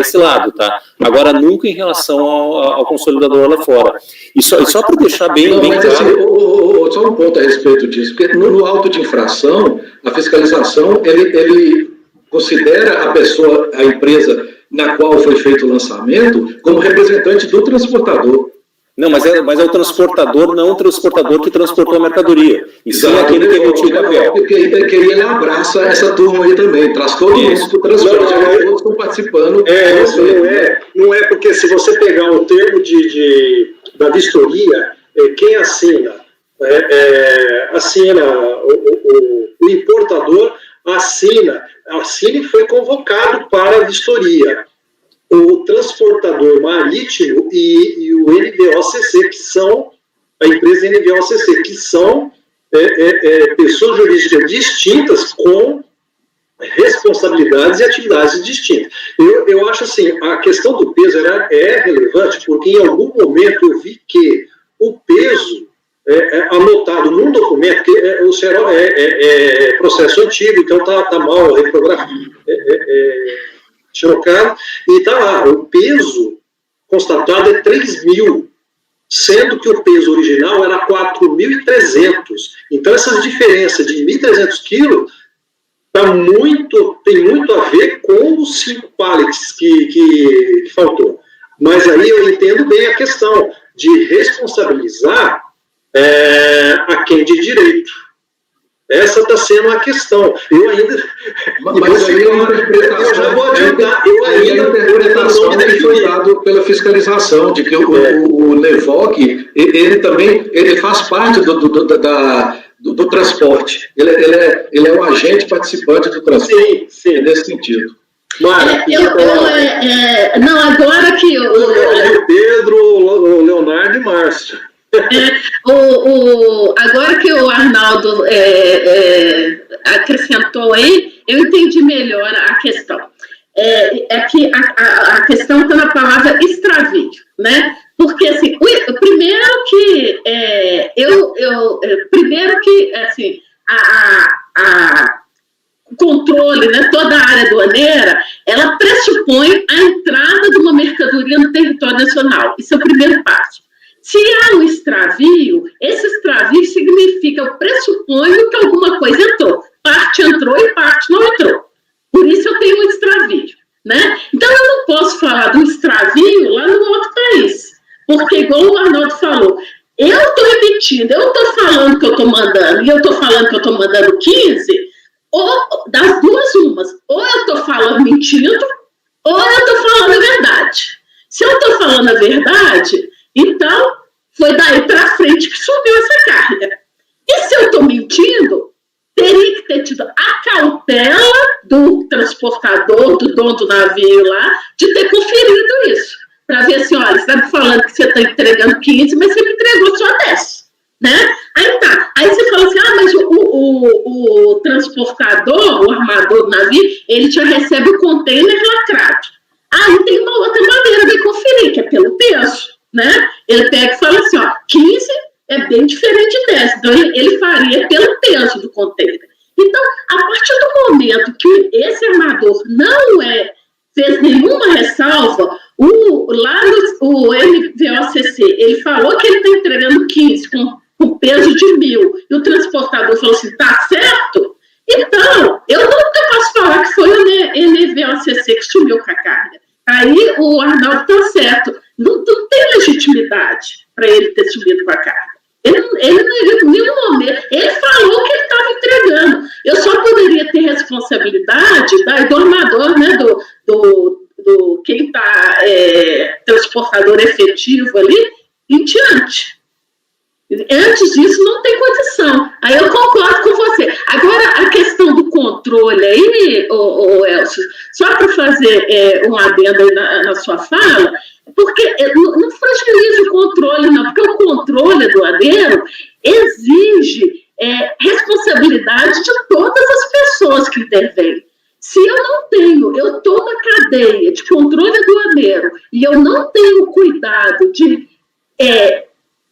esse lado, tá? Agora, nunca em relação ao consolidador lá fora. E só para deixar bem mas claro... Assim, só um ponto a respeito disso, porque no auto de infração, a fiscalização, ele considera a pessoa, a empresa na qual foi feito o lançamento, como representante do transportador. Não, mas é o transportador, não o transportador que transportou a mercadoria. E sim aquele que emitiu o papel. Porque ele abraça essa turma aí também, traz todo mundo para o transporte, todos estão participando. Não é porque se você pegar o termo da vistoria, quem assina? O importador assina e foi convocado para a vistoria. O transportador marítimo e o NVOCC, que são a empresa NVOCC, que são pessoas jurídicas distintas com responsabilidades e atividades distintas. Eu acho assim, a questão do peso é relevante, porque em algum momento eu vi que o peso anotado num documento, que o CERO é processo antigo, então está mal reprogramado, trocado, e está lá, o peso constatado é 3.000, sendo que o peso original era 4.300. Então, essas diferenças de 1.300 quilos tem muito a ver com os 5 pallets que faltou. Mas aí eu entendo bem a questão de responsabilizar a quem de direito. Essa está sendo a questão. Eu ainda... Mas aí eu já vou adiantar. A interpretação que foi dada pela fiscalização, de que o NEVOC, ele também faz parte do transporte. Ele é um agente participante do transporte. Sim. Nesse sentido. Não, agora que o Pedro, o Leonardo e Márcio. Agora que o Arnaldo acrescentou aí, eu entendi melhor a questão. É que a questão está na palavra extravio, né? Porque, assim, o controle, né, toda a área aduaneira, ela pressupõe a entrada de uma mercadoria no território nacional. Isso é o primeiro passo. Se há um extravio, esse extravio significa, pressupõe que alguma coisa entrou. Parte entrou e parte não entrou. Por isso eu tenho um extravio, né? Então eu não posso falar do extravio lá no outro país. Porque, igual o Arnaldo falou, eu estou emitindo, eu estou falando que eu estou mandando, e eu estou falando que eu estou mandando 15, ou das duas umas. Ou eu estou falando mentindo, ou eu estou falando a verdade. Se eu estou falando a verdade... Então, foi daí para frente que subiu essa carga. E se eu estou mentindo, teria que ter tido a cautela do transportador, do dono do navio lá, de ter conferido isso. Para ver assim, olha, você está me falando que você está entregando 15, mas você me entregou só 10. Né? Aí tá. Aí você fala assim, mas o transportador, o armador do navio, ele já recebe o container lacrado. Aí tem uma outra maneira de conferir, que é pelo peso. Né? Ele pega e fala assim, 15 é bem diferente de 10, então ele faria pelo peso do container. Então, a partir do momento que esse armador não fez nenhuma ressalva, lá no NVOCC, ele falou que ele está entregando 15 com peso de 1.000, e o transportador falou assim, tá certo? Então, eu nunca posso falar que foi o NVOCC que sumiu com a carga. Aí o Arnaldo está certo. Não tem legitimidade para ele ter subido com a carga. Ele em nenhum momento, ele falou que ele estava entregando. Eu só poderia ter responsabilidade do armador, né, do quem está transportador efetivo ali, em diante. Antes disso, não tem condição. Aí eu concordo com você. Agora, a questão do controle controle aí, Elcio, só para fazer um adendo aí na sua fala, porque não fragiliza o controle, não, porque o controle aduaneiro exige responsabilidade de todas as pessoas que intervêm. Se eu não tenho, eu estou na cadeia de controle aduaneiro e eu não tenho cuidado de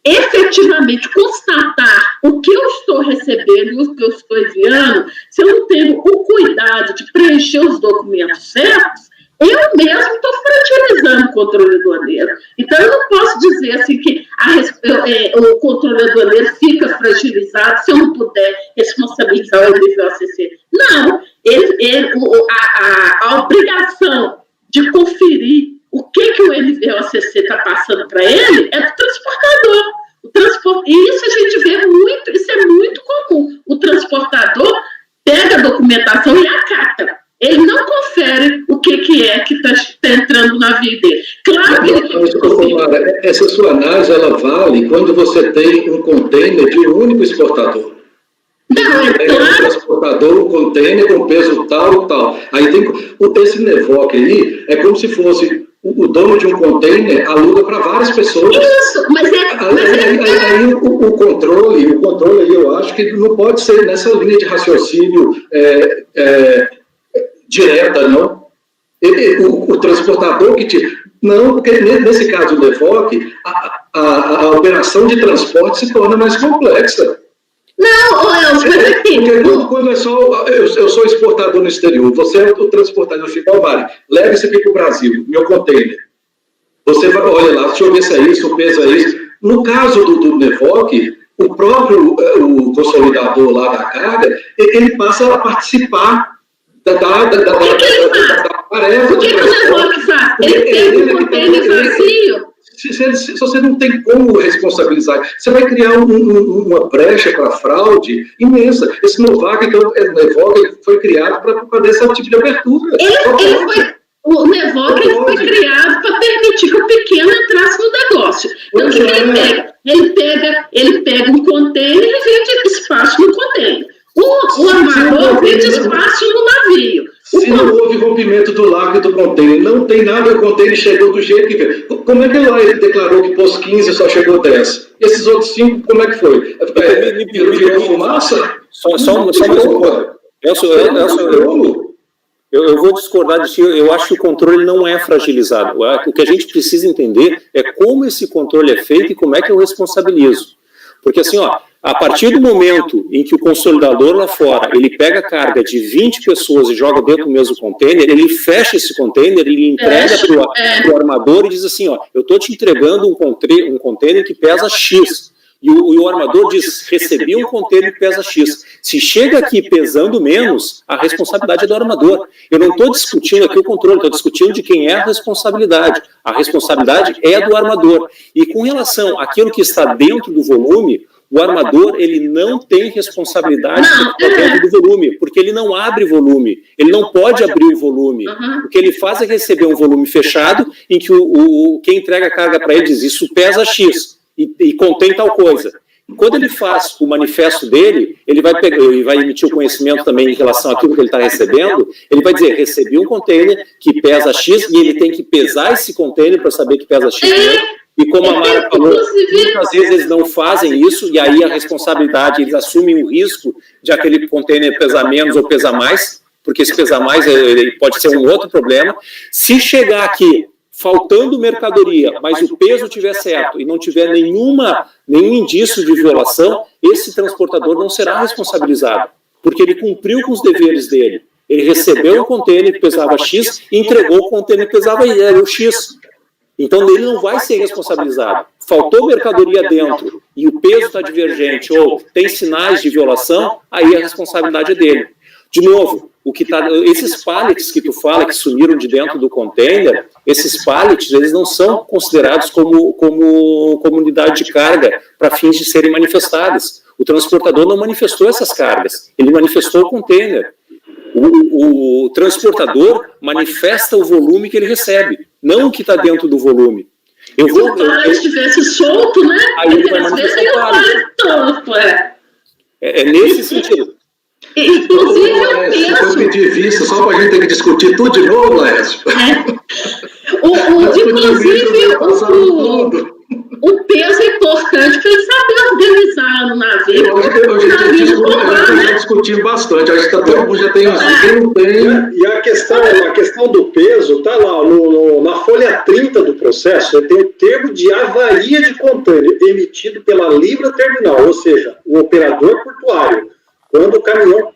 efetivamente constatar o que eu estou recebendo e o que eu estou enviando, se eu não tenho o cuidado de preencher os documentos certos, eu mesmo estou fragilizando o controle aduaneiro. Então, eu não posso dizer assim que o controle aduaneiro fica fragilizado se eu não puder responsabilizar o NVOCC. Não, a obrigação de conferir o que o NVOCC está passando para ele é do transportador. E isso a gente vê muito, isso é muito comum. O transportador pega a documentação e acata. Ele não confere o que está entrando no navio dele. Claro que essa sua análise, ela vale quando você tem um container de um único exportador. Não, claro. Um transportador, um container com peso tal e tal. Aí tem esse NEVOC aí, é como se fosse o dono de um container aluga para várias pessoas. Isso, mas aí o controle aí eu acho que não pode ser nessa linha de raciocínio direta, não. O transportador não, porque nesse caso do NEVOC, a operação de transporte se torna mais complexa. Não, mas aqui... Porque quando é só... Eu sou exportador no exterior, você é o transportador final, vale. Leva isso aqui para o Brasil, meu container. Você vai, olha lá, deixa eu ver se é isso, o peso é isso. No caso do NEVOC, o próprio consolidador lá da carga, ele passa a participar da tarefa. O que o NEVOC faz? Ele pega um container vazio... Se você não tem como responsabilizar, você vai criar uma brecha para fraude imensa. Esse NEVOC, então, foi criado para fazer esse tipo de abertura. O NEVOC foi criado para permitir que o pequeno entrasse no negócio. Então, o que ele pega um container e vende espaço no container. O armador vende espaço no navio. Se não houve rompimento do lago e do container, não tem nada, o container chegou do jeito que veio. Como é que lá ele declarou que pôs 15 e só chegou 10? Esses outros 5, como é que foi? Virou fumaça? Só mais um pouco. Eu vou discordar de ti, eu acho que o controle não é fragilizado. O que a gente precisa entender é como esse controle é feito e como é que eu responsabilizo. Porque assim, a partir do momento em que o consolidador lá fora, ele pega a carga de 20 pessoas e joga dentro do mesmo container, ele fecha esse container, ele entrega para o armador e diz assim, eu estou te entregando um container que pesa X. E o armador diz, recebi um container que pesa X. Se chega aqui pesando menos, a responsabilidade é do armador. Eu não estou discutindo aqui o controle, estou discutindo de quem é a responsabilidade. A responsabilidade é do armador. E com relação àquilo que está dentro do volume, o armador, ele não tem responsabilidade dentro do volume, porque ele não abre volume, ele não pode abrir o volume. O que ele faz é receber um volume fechado, em que quem entrega a carga para ele diz, isso pesa X, e contém tal coisa. Quando ele faz o manifesto dele, ele vai emitir o conhecimento também em relação àquilo que ele está recebendo, ele vai dizer, recebi um container que pesa X, e ele tem que pesar esse container para saber que pesa X mesmo. E como a Mara falou, muitas vezes eles não fazem isso, e aí a responsabilidade, eles assumem o risco de aquele container pesar menos ou pesar mais, porque se pesar mais ele pode ser um outro problema. Se chegar aqui faltando mercadoria, mas o peso estiver certo e não tiver nenhum indício de violação, esse transportador não será responsabilizado, porque ele cumpriu com os deveres dele. Ele recebeu um container que pesava X e entregou o container que pesava o X. Então ele não vai ser responsabilizado. Faltou mercadoria dentro e o peso está divergente ou tem sinais de violação, aí a responsabilidade é dele. De novo, esses pallets que tu fala que sumiram de dentro do container, esses pallets eles não são considerados como unidade de carga para fins de serem manifestadas. O transportador não manifestou essas cargas, ele manifestou o container. O transportador manifesta o volume que ele recebe, não o que está dentro do volume. Se o pallet estivesse solto, né? Aí ele vai manifestar o pallet. É nesse sentido. Inclusive o peso foi pedir vista só para a gente ter que discutir tudo de novo, Laércio. Inclusive, o peso é importante para ele saber organizar no navio. Hoje a gente está discutindo bastante, acho que todo mundo já tem quem não tem. E a questão do peso está lá, na folha 30 do processo, tem o termo de avaria de container, emitido pela Libra Terminal, ou seja, o operador portuário. Quando o caminhão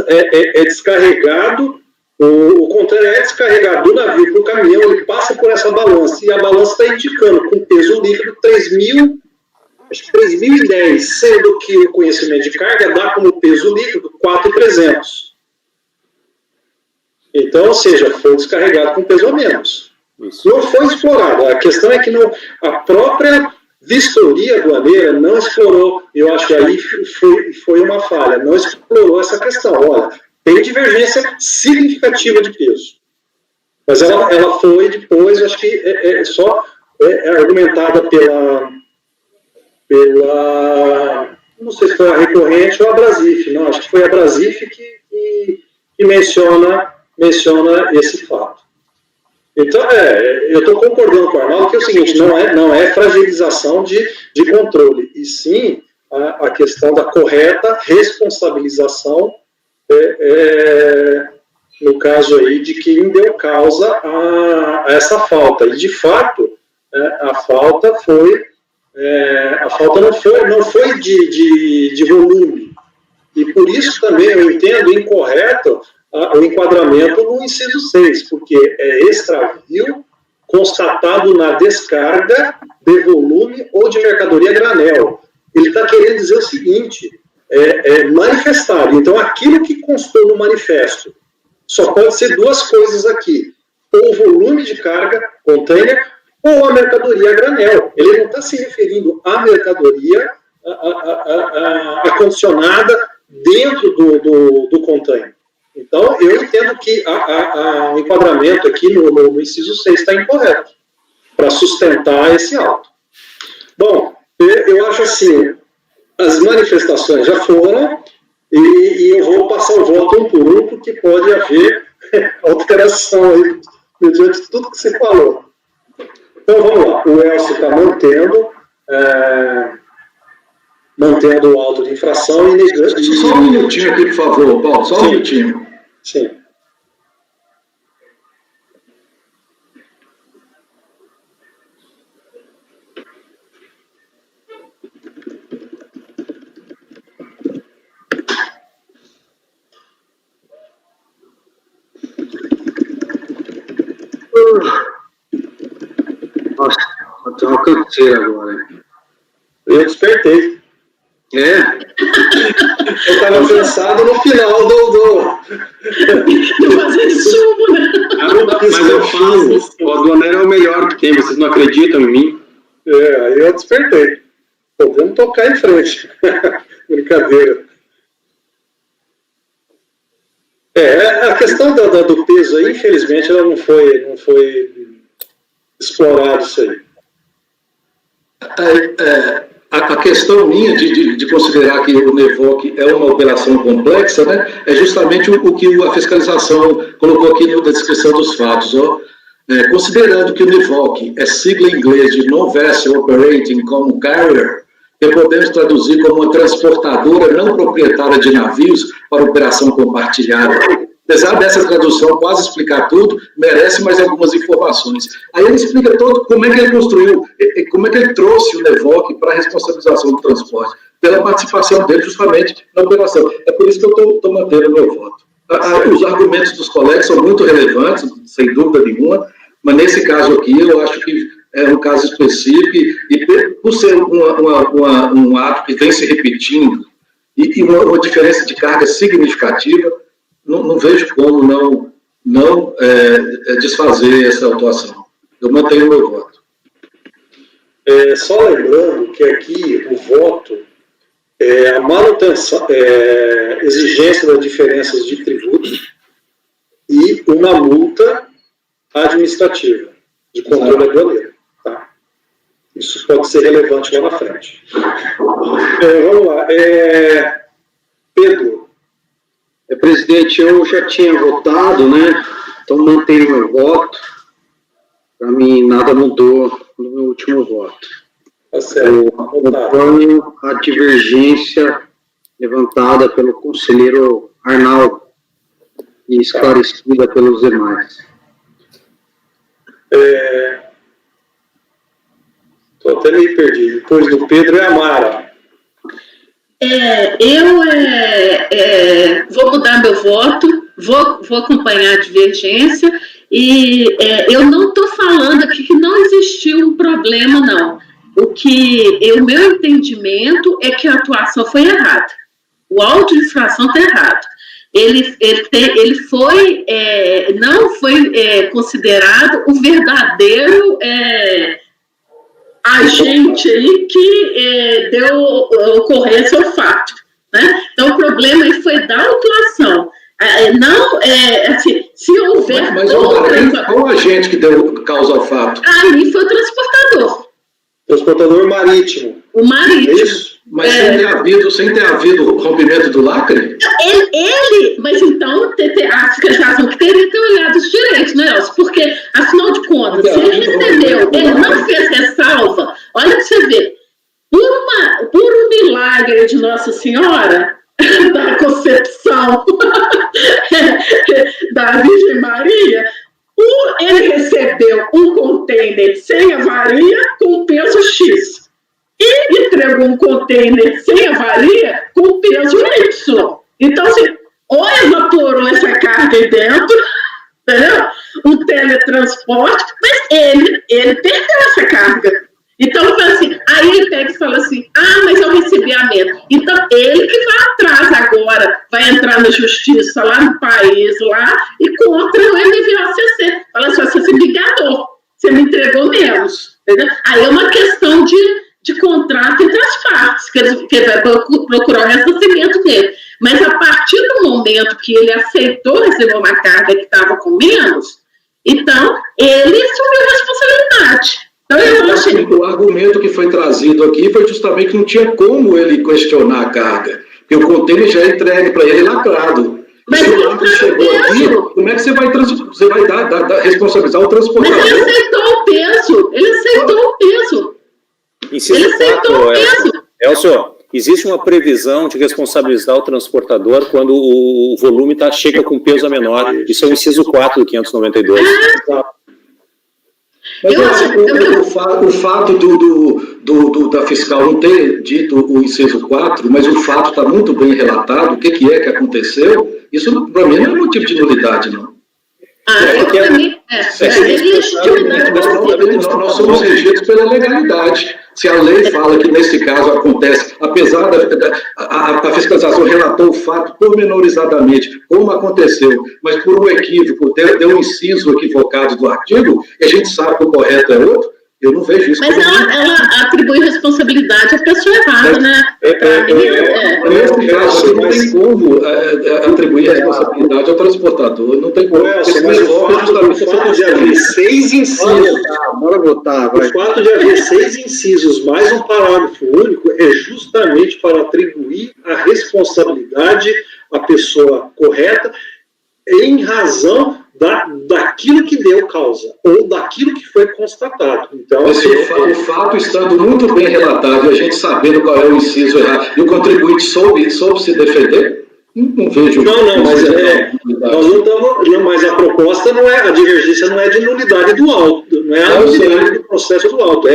é descarregado, o container é descarregado do navio para o caminhão, ele passa por essa balança, e a balança está indicando com peso líquido 3.010, sendo que o conhecimento de carga dá como peso líquido 4.300. Então, ou seja, foi descarregado com peso a menos. Não foi explorado. A questão é que a própria vistoria aduaneira não explorou, eu acho que aí foi uma falha, não explorou essa questão. Olha, tem divergência significativa de peso. Mas ela foi depois, acho que é argumentada pela não sei se foi a recorrente ou a Brasif, não, acho que foi a Brasif que menciona esse fato. Então, eu estou concordando com o Arnaldo que é o seguinte, não é fragilização de controle, e sim a questão da correta responsabilização, no caso aí, de quem deu causa a essa falta. E, de fato, a falta não foi de volume. E, por isso, também, eu entendo incorreto o enquadramento no inciso 6, porque é extravio constatado na descarga de volume ou de mercadoria granel. Ele está querendo dizer o seguinte, manifestado. Então, aquilo que constou no manifesto só pode ser duas coisas aqui, ou o volume de carga, container, ou a mercadoria granel. Ele não está se referindo à mercadoria acondicionada dentro do container. Então, eu entendo que o enquadramento aqui no inciso 6 está incorreto, para sustentar esse auto. Bom, eu acho assim, as manifestações já foram, e eu vou passar o voto um por um, porque pode haver alteração aí, mediante tudo que você falou. Então, vamos lá. O Elcio está mantendo o auto de infração e negando. Só um minutinho aqui, por favor, Paulo, só um minutinho. Sim. Nossa, eu tô uma canseira agora. Eu despertei. Eu estava cansado no final do fazer sumo, né? Mas eu faço. O aduaneiro é o melhor que tem, vocês não acreditam em mim? Aí eu despertei. Vamos tocar em frente. Brincadeira. A questão do peso aí, infelizmente, ela não foi explorado isso aí. A questão minha de considerar que o NEVOC é uma operação complexa, né, é justamente o que a fiscalização colocou aqui na descrição dos fatos. Considerando que o NEVOC é sigla em inglês de Non-Vessel Operating Common Carrier, que podemos traduzir como uma transportadora não proprietária de navios para operação compartilhada. Apesar dessa tradução quase explicar tudo, merece mais algumas informações. Aí ele explica todo como é que ele construiu, como é que ele trouxe o NEVOC para a responsabilização do transporte, pela participação dele justamente na operação. É por isso que eu estou mantendo o meu voto. Os argumentos dos colegas são muito relevantes, sem dúvida nenhuma, mas nesse caso aqui eu acho que é um caso específico e por ser um ato que vem se repetindo e uma diferença de carga significativa, não vejo como não desfazer essa autuação. Eu mantenho o meu voto. Só lembrando que aqui o voto é a manutenção, exigência das diferenças de tributo e uma multa administrativa de controle aduaneiro. Tá? Isso pode ser relevante lá na frente. Vamos lá. Pedro. Presidente, eu já tinha votado, né? Então mantenho meu voto. Para mim, nada mudou no meu último voto. Tá Eu certo. acompanho a divergência levantada pelo conselheiro Arnaldo e esclarecida pelos demais. Estou até meio perdido. Depois do Pedro é a Mara. Eu vou mudar meu voto, vou acompanhar a divergência e eu não estou falando aqui que não existiu um problema, não. O meu entendimento é que a atuação foi errada. O auto de infração está errado. Ele não foi considerado o verdadeiro agente aí que deu ocorrência ao fato, né? Então, o problema aí foi da autuação. Assim, se houver... Mas qual agente que deu causa ao fato? Ali foi o Transportador marítimo. o marítimo. Isso. Mas sem ter havido rompimento do lacre? Mas então a fiscalização que teria que ter olhado os direitos, né, Elcio? Porque, afinal de contas, se ele recebeu, ele não fez ressalva, olha pra você ver, por um milagre de Nossa Senhora, da concepção da Virgem Maria, ele recebeu um container sem avaria com peso X. E entregou um container sem avaria com peso Y. Então, assim, ou evaporou essa carga aí dentro, entendeu? Um teletransporte, mas ele perdeu essa carga. Então, assim, aí ele pega e fala assim, mas eu recebi a meta. Então, ele que vai atrás agora, vai entrar na justiça lá no país, lá, e contra o MVOCC. Fala assim, você me enganou, você me entregou menos. Entendeu? Aí é uma questão de contrato entre as partes, que ele vai procurar o ressarcimento dele. Mas a partir do momento que ele aceitou receber uma carga que estava com menos, então ele assumiu a responsabilidade. Então, eu achei... O argumento que foi trazido aqui foi justamente que não tinha como ele questionar a carga, porque o container já é entregue para ele lacrado. Mas se o ele lacre chegou aqui, como é que você vai responsabilizar o transportador? Mas ele aceitou o peso. Inciso 4, Elcio, existe uma previsão de responsabilizar o transportador quando o volume chega com peso a menor. Isso é o inciso 4 do 592. Mas o fato da fiscal não ter dito o inciso 4, mas o fato está muito bem relatado, o que é que aconteceu, isso para mim não é motivo de nulidade, não. Para mim, nós somos regidos pela legalidade. Se a lei fala que nesse caso acontece, apesar da fiscalização relatou o fato pormenorizadamente, como aconteceu, mas por um equívoco, deu um inciso equivocado do artigo, e a gente sabe que o correto é outro, eu não vejo isso. Mas ela atribui responsabilidade à pessoa errada, né? Nesse caso, não tem como atribuir responsabilidade ao transportador, não tem como. Mas o fato de haver 6 incisos, Bora votar, vai. o fato de haver 6 incisos mais um parágrafo único é justamente para atribuir a responsabilidade à pessoa correta em razão daquilo que deu causa, ou daquilo que foi constatado. Então, o fato estando muito bem relatado e a gente sabendo qual é o inciso errado, e o contribuinte soube se defender, não vejo... mas a proposta não é, a divergência não é de nulidade do auto, não é a nulidade do processo do auto,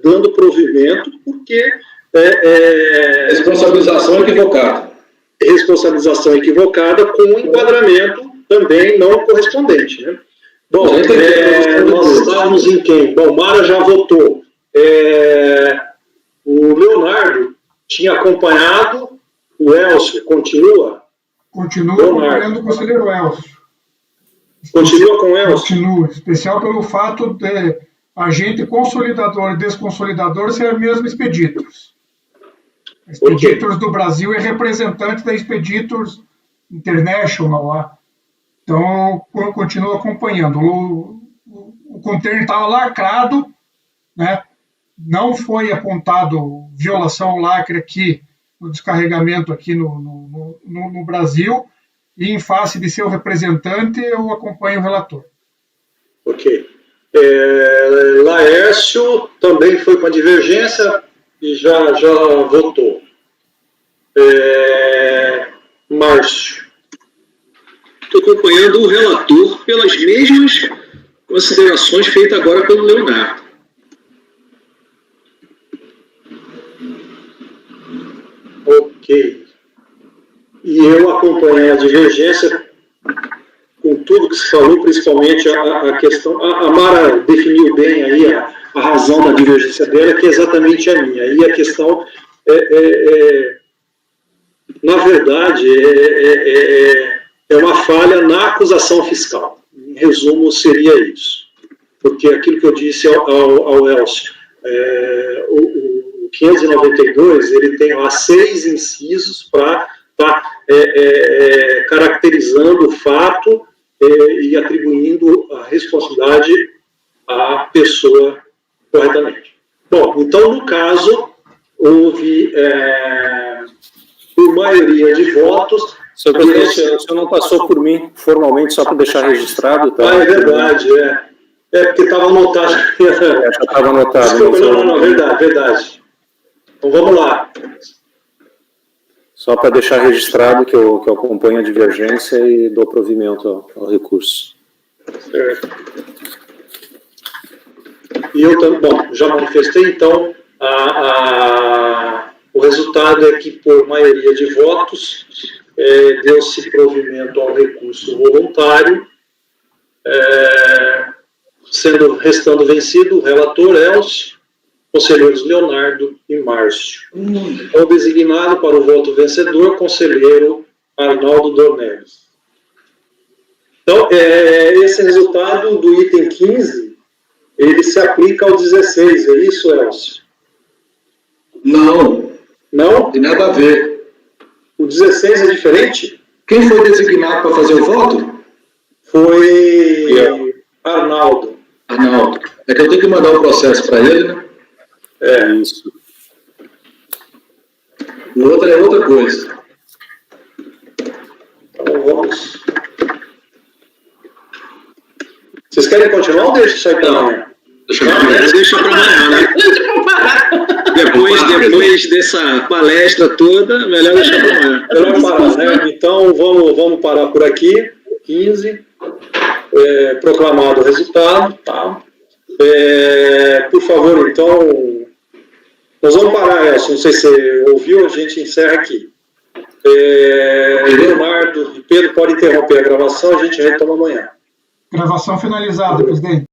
dando provimento, porque... responsabilização equivocada. Responsabilização equivocada com um enquadramento também não correspondente, né? Bom, nós estávamos em quem? Bom, Mara já votou. O Leonardo tinha acompanhado, o Elcio continua? Continua acompanhando o conselheiro Elcio. Continua com o Elcio? Continua, especial pelo fato de agente consolidador e desconsolidador ser o mesmo Expeditors. A Expeditors do Brasil é representante da Expeditors International lá. Então, eu continuo acompanhando. O container estava lacrado, né? Não foi apontado violação ao lacre aqui no descarregamento aqui no Brasil, e em face de seu representante, eu acompanho o relator. Ok. Laércio também foi com a divergência e já votou. Márcio. Estou acompanhando o relator pelas mesmas considerações feitas agora pelo Leonardo. Ok. E eu acompanhei a divergência com tudo que se falou, principalmente a questão. A Mara definiu bem aí a razão da divergência dela, que é exatamente a minha. E a questão na verdade, é uma falha na acusação fiscal. Em resumo, seria isso. Porque aquilo que eu disse ao Elcio, o 592, ele tem lá 6 incisos para estar caracterizando o fato e atribuindo a responsabilidade à pessoa corretamente. Bom, então, no caso, houve, por maioria de votos... Senhor presidente, o senhor não passou por mim formalmente, só para deixar registrado, tá? É verdade, porque estava anotado. Já estava anotado. Desculpa, não, verdade. Então vamos lá. Só para deixar registrado que eu acompanho a divergência e dou provimento ao recurso. Certo. E eu também, bom, já manifestei, então, o resultado é que, por maioria de votos, deu-se provimento ao recurso voluntário, restando vencido o relator Elcio, conselheiros Leonardo e Márcio. Então, designado para o voto vencedor, conselheiro Arnaldo Dornelles. Então, esse resultado do item 15, ele se aplica ao 16, é isso, Elcio? Não. Não? Tem nada a ver. O 16 é diferente? Quem foi designado para fazer o voto? Foi Arnaldo. Arnaldo. É que eu tenho que mandar o processo para ele, né? Isso. O outro é outra coisa. Então vamos. Vocês querem continuar ou deixa isso aí para amanhã? Deixa para amanhã, né? Depois dessa palestra toda, melhor deixar para amanhã. Melhor parar, né? Então vamos parar por aqui. 15. Proclamado o resultado. Tá? Por favor, então. Nós vamos parar, Elcio. Não sei se você ouviu, a gente encerra aqui. Leonardo e Pedro podem interromper a gravação, a gente retoma amanhã. Gravação finalizada, presidente.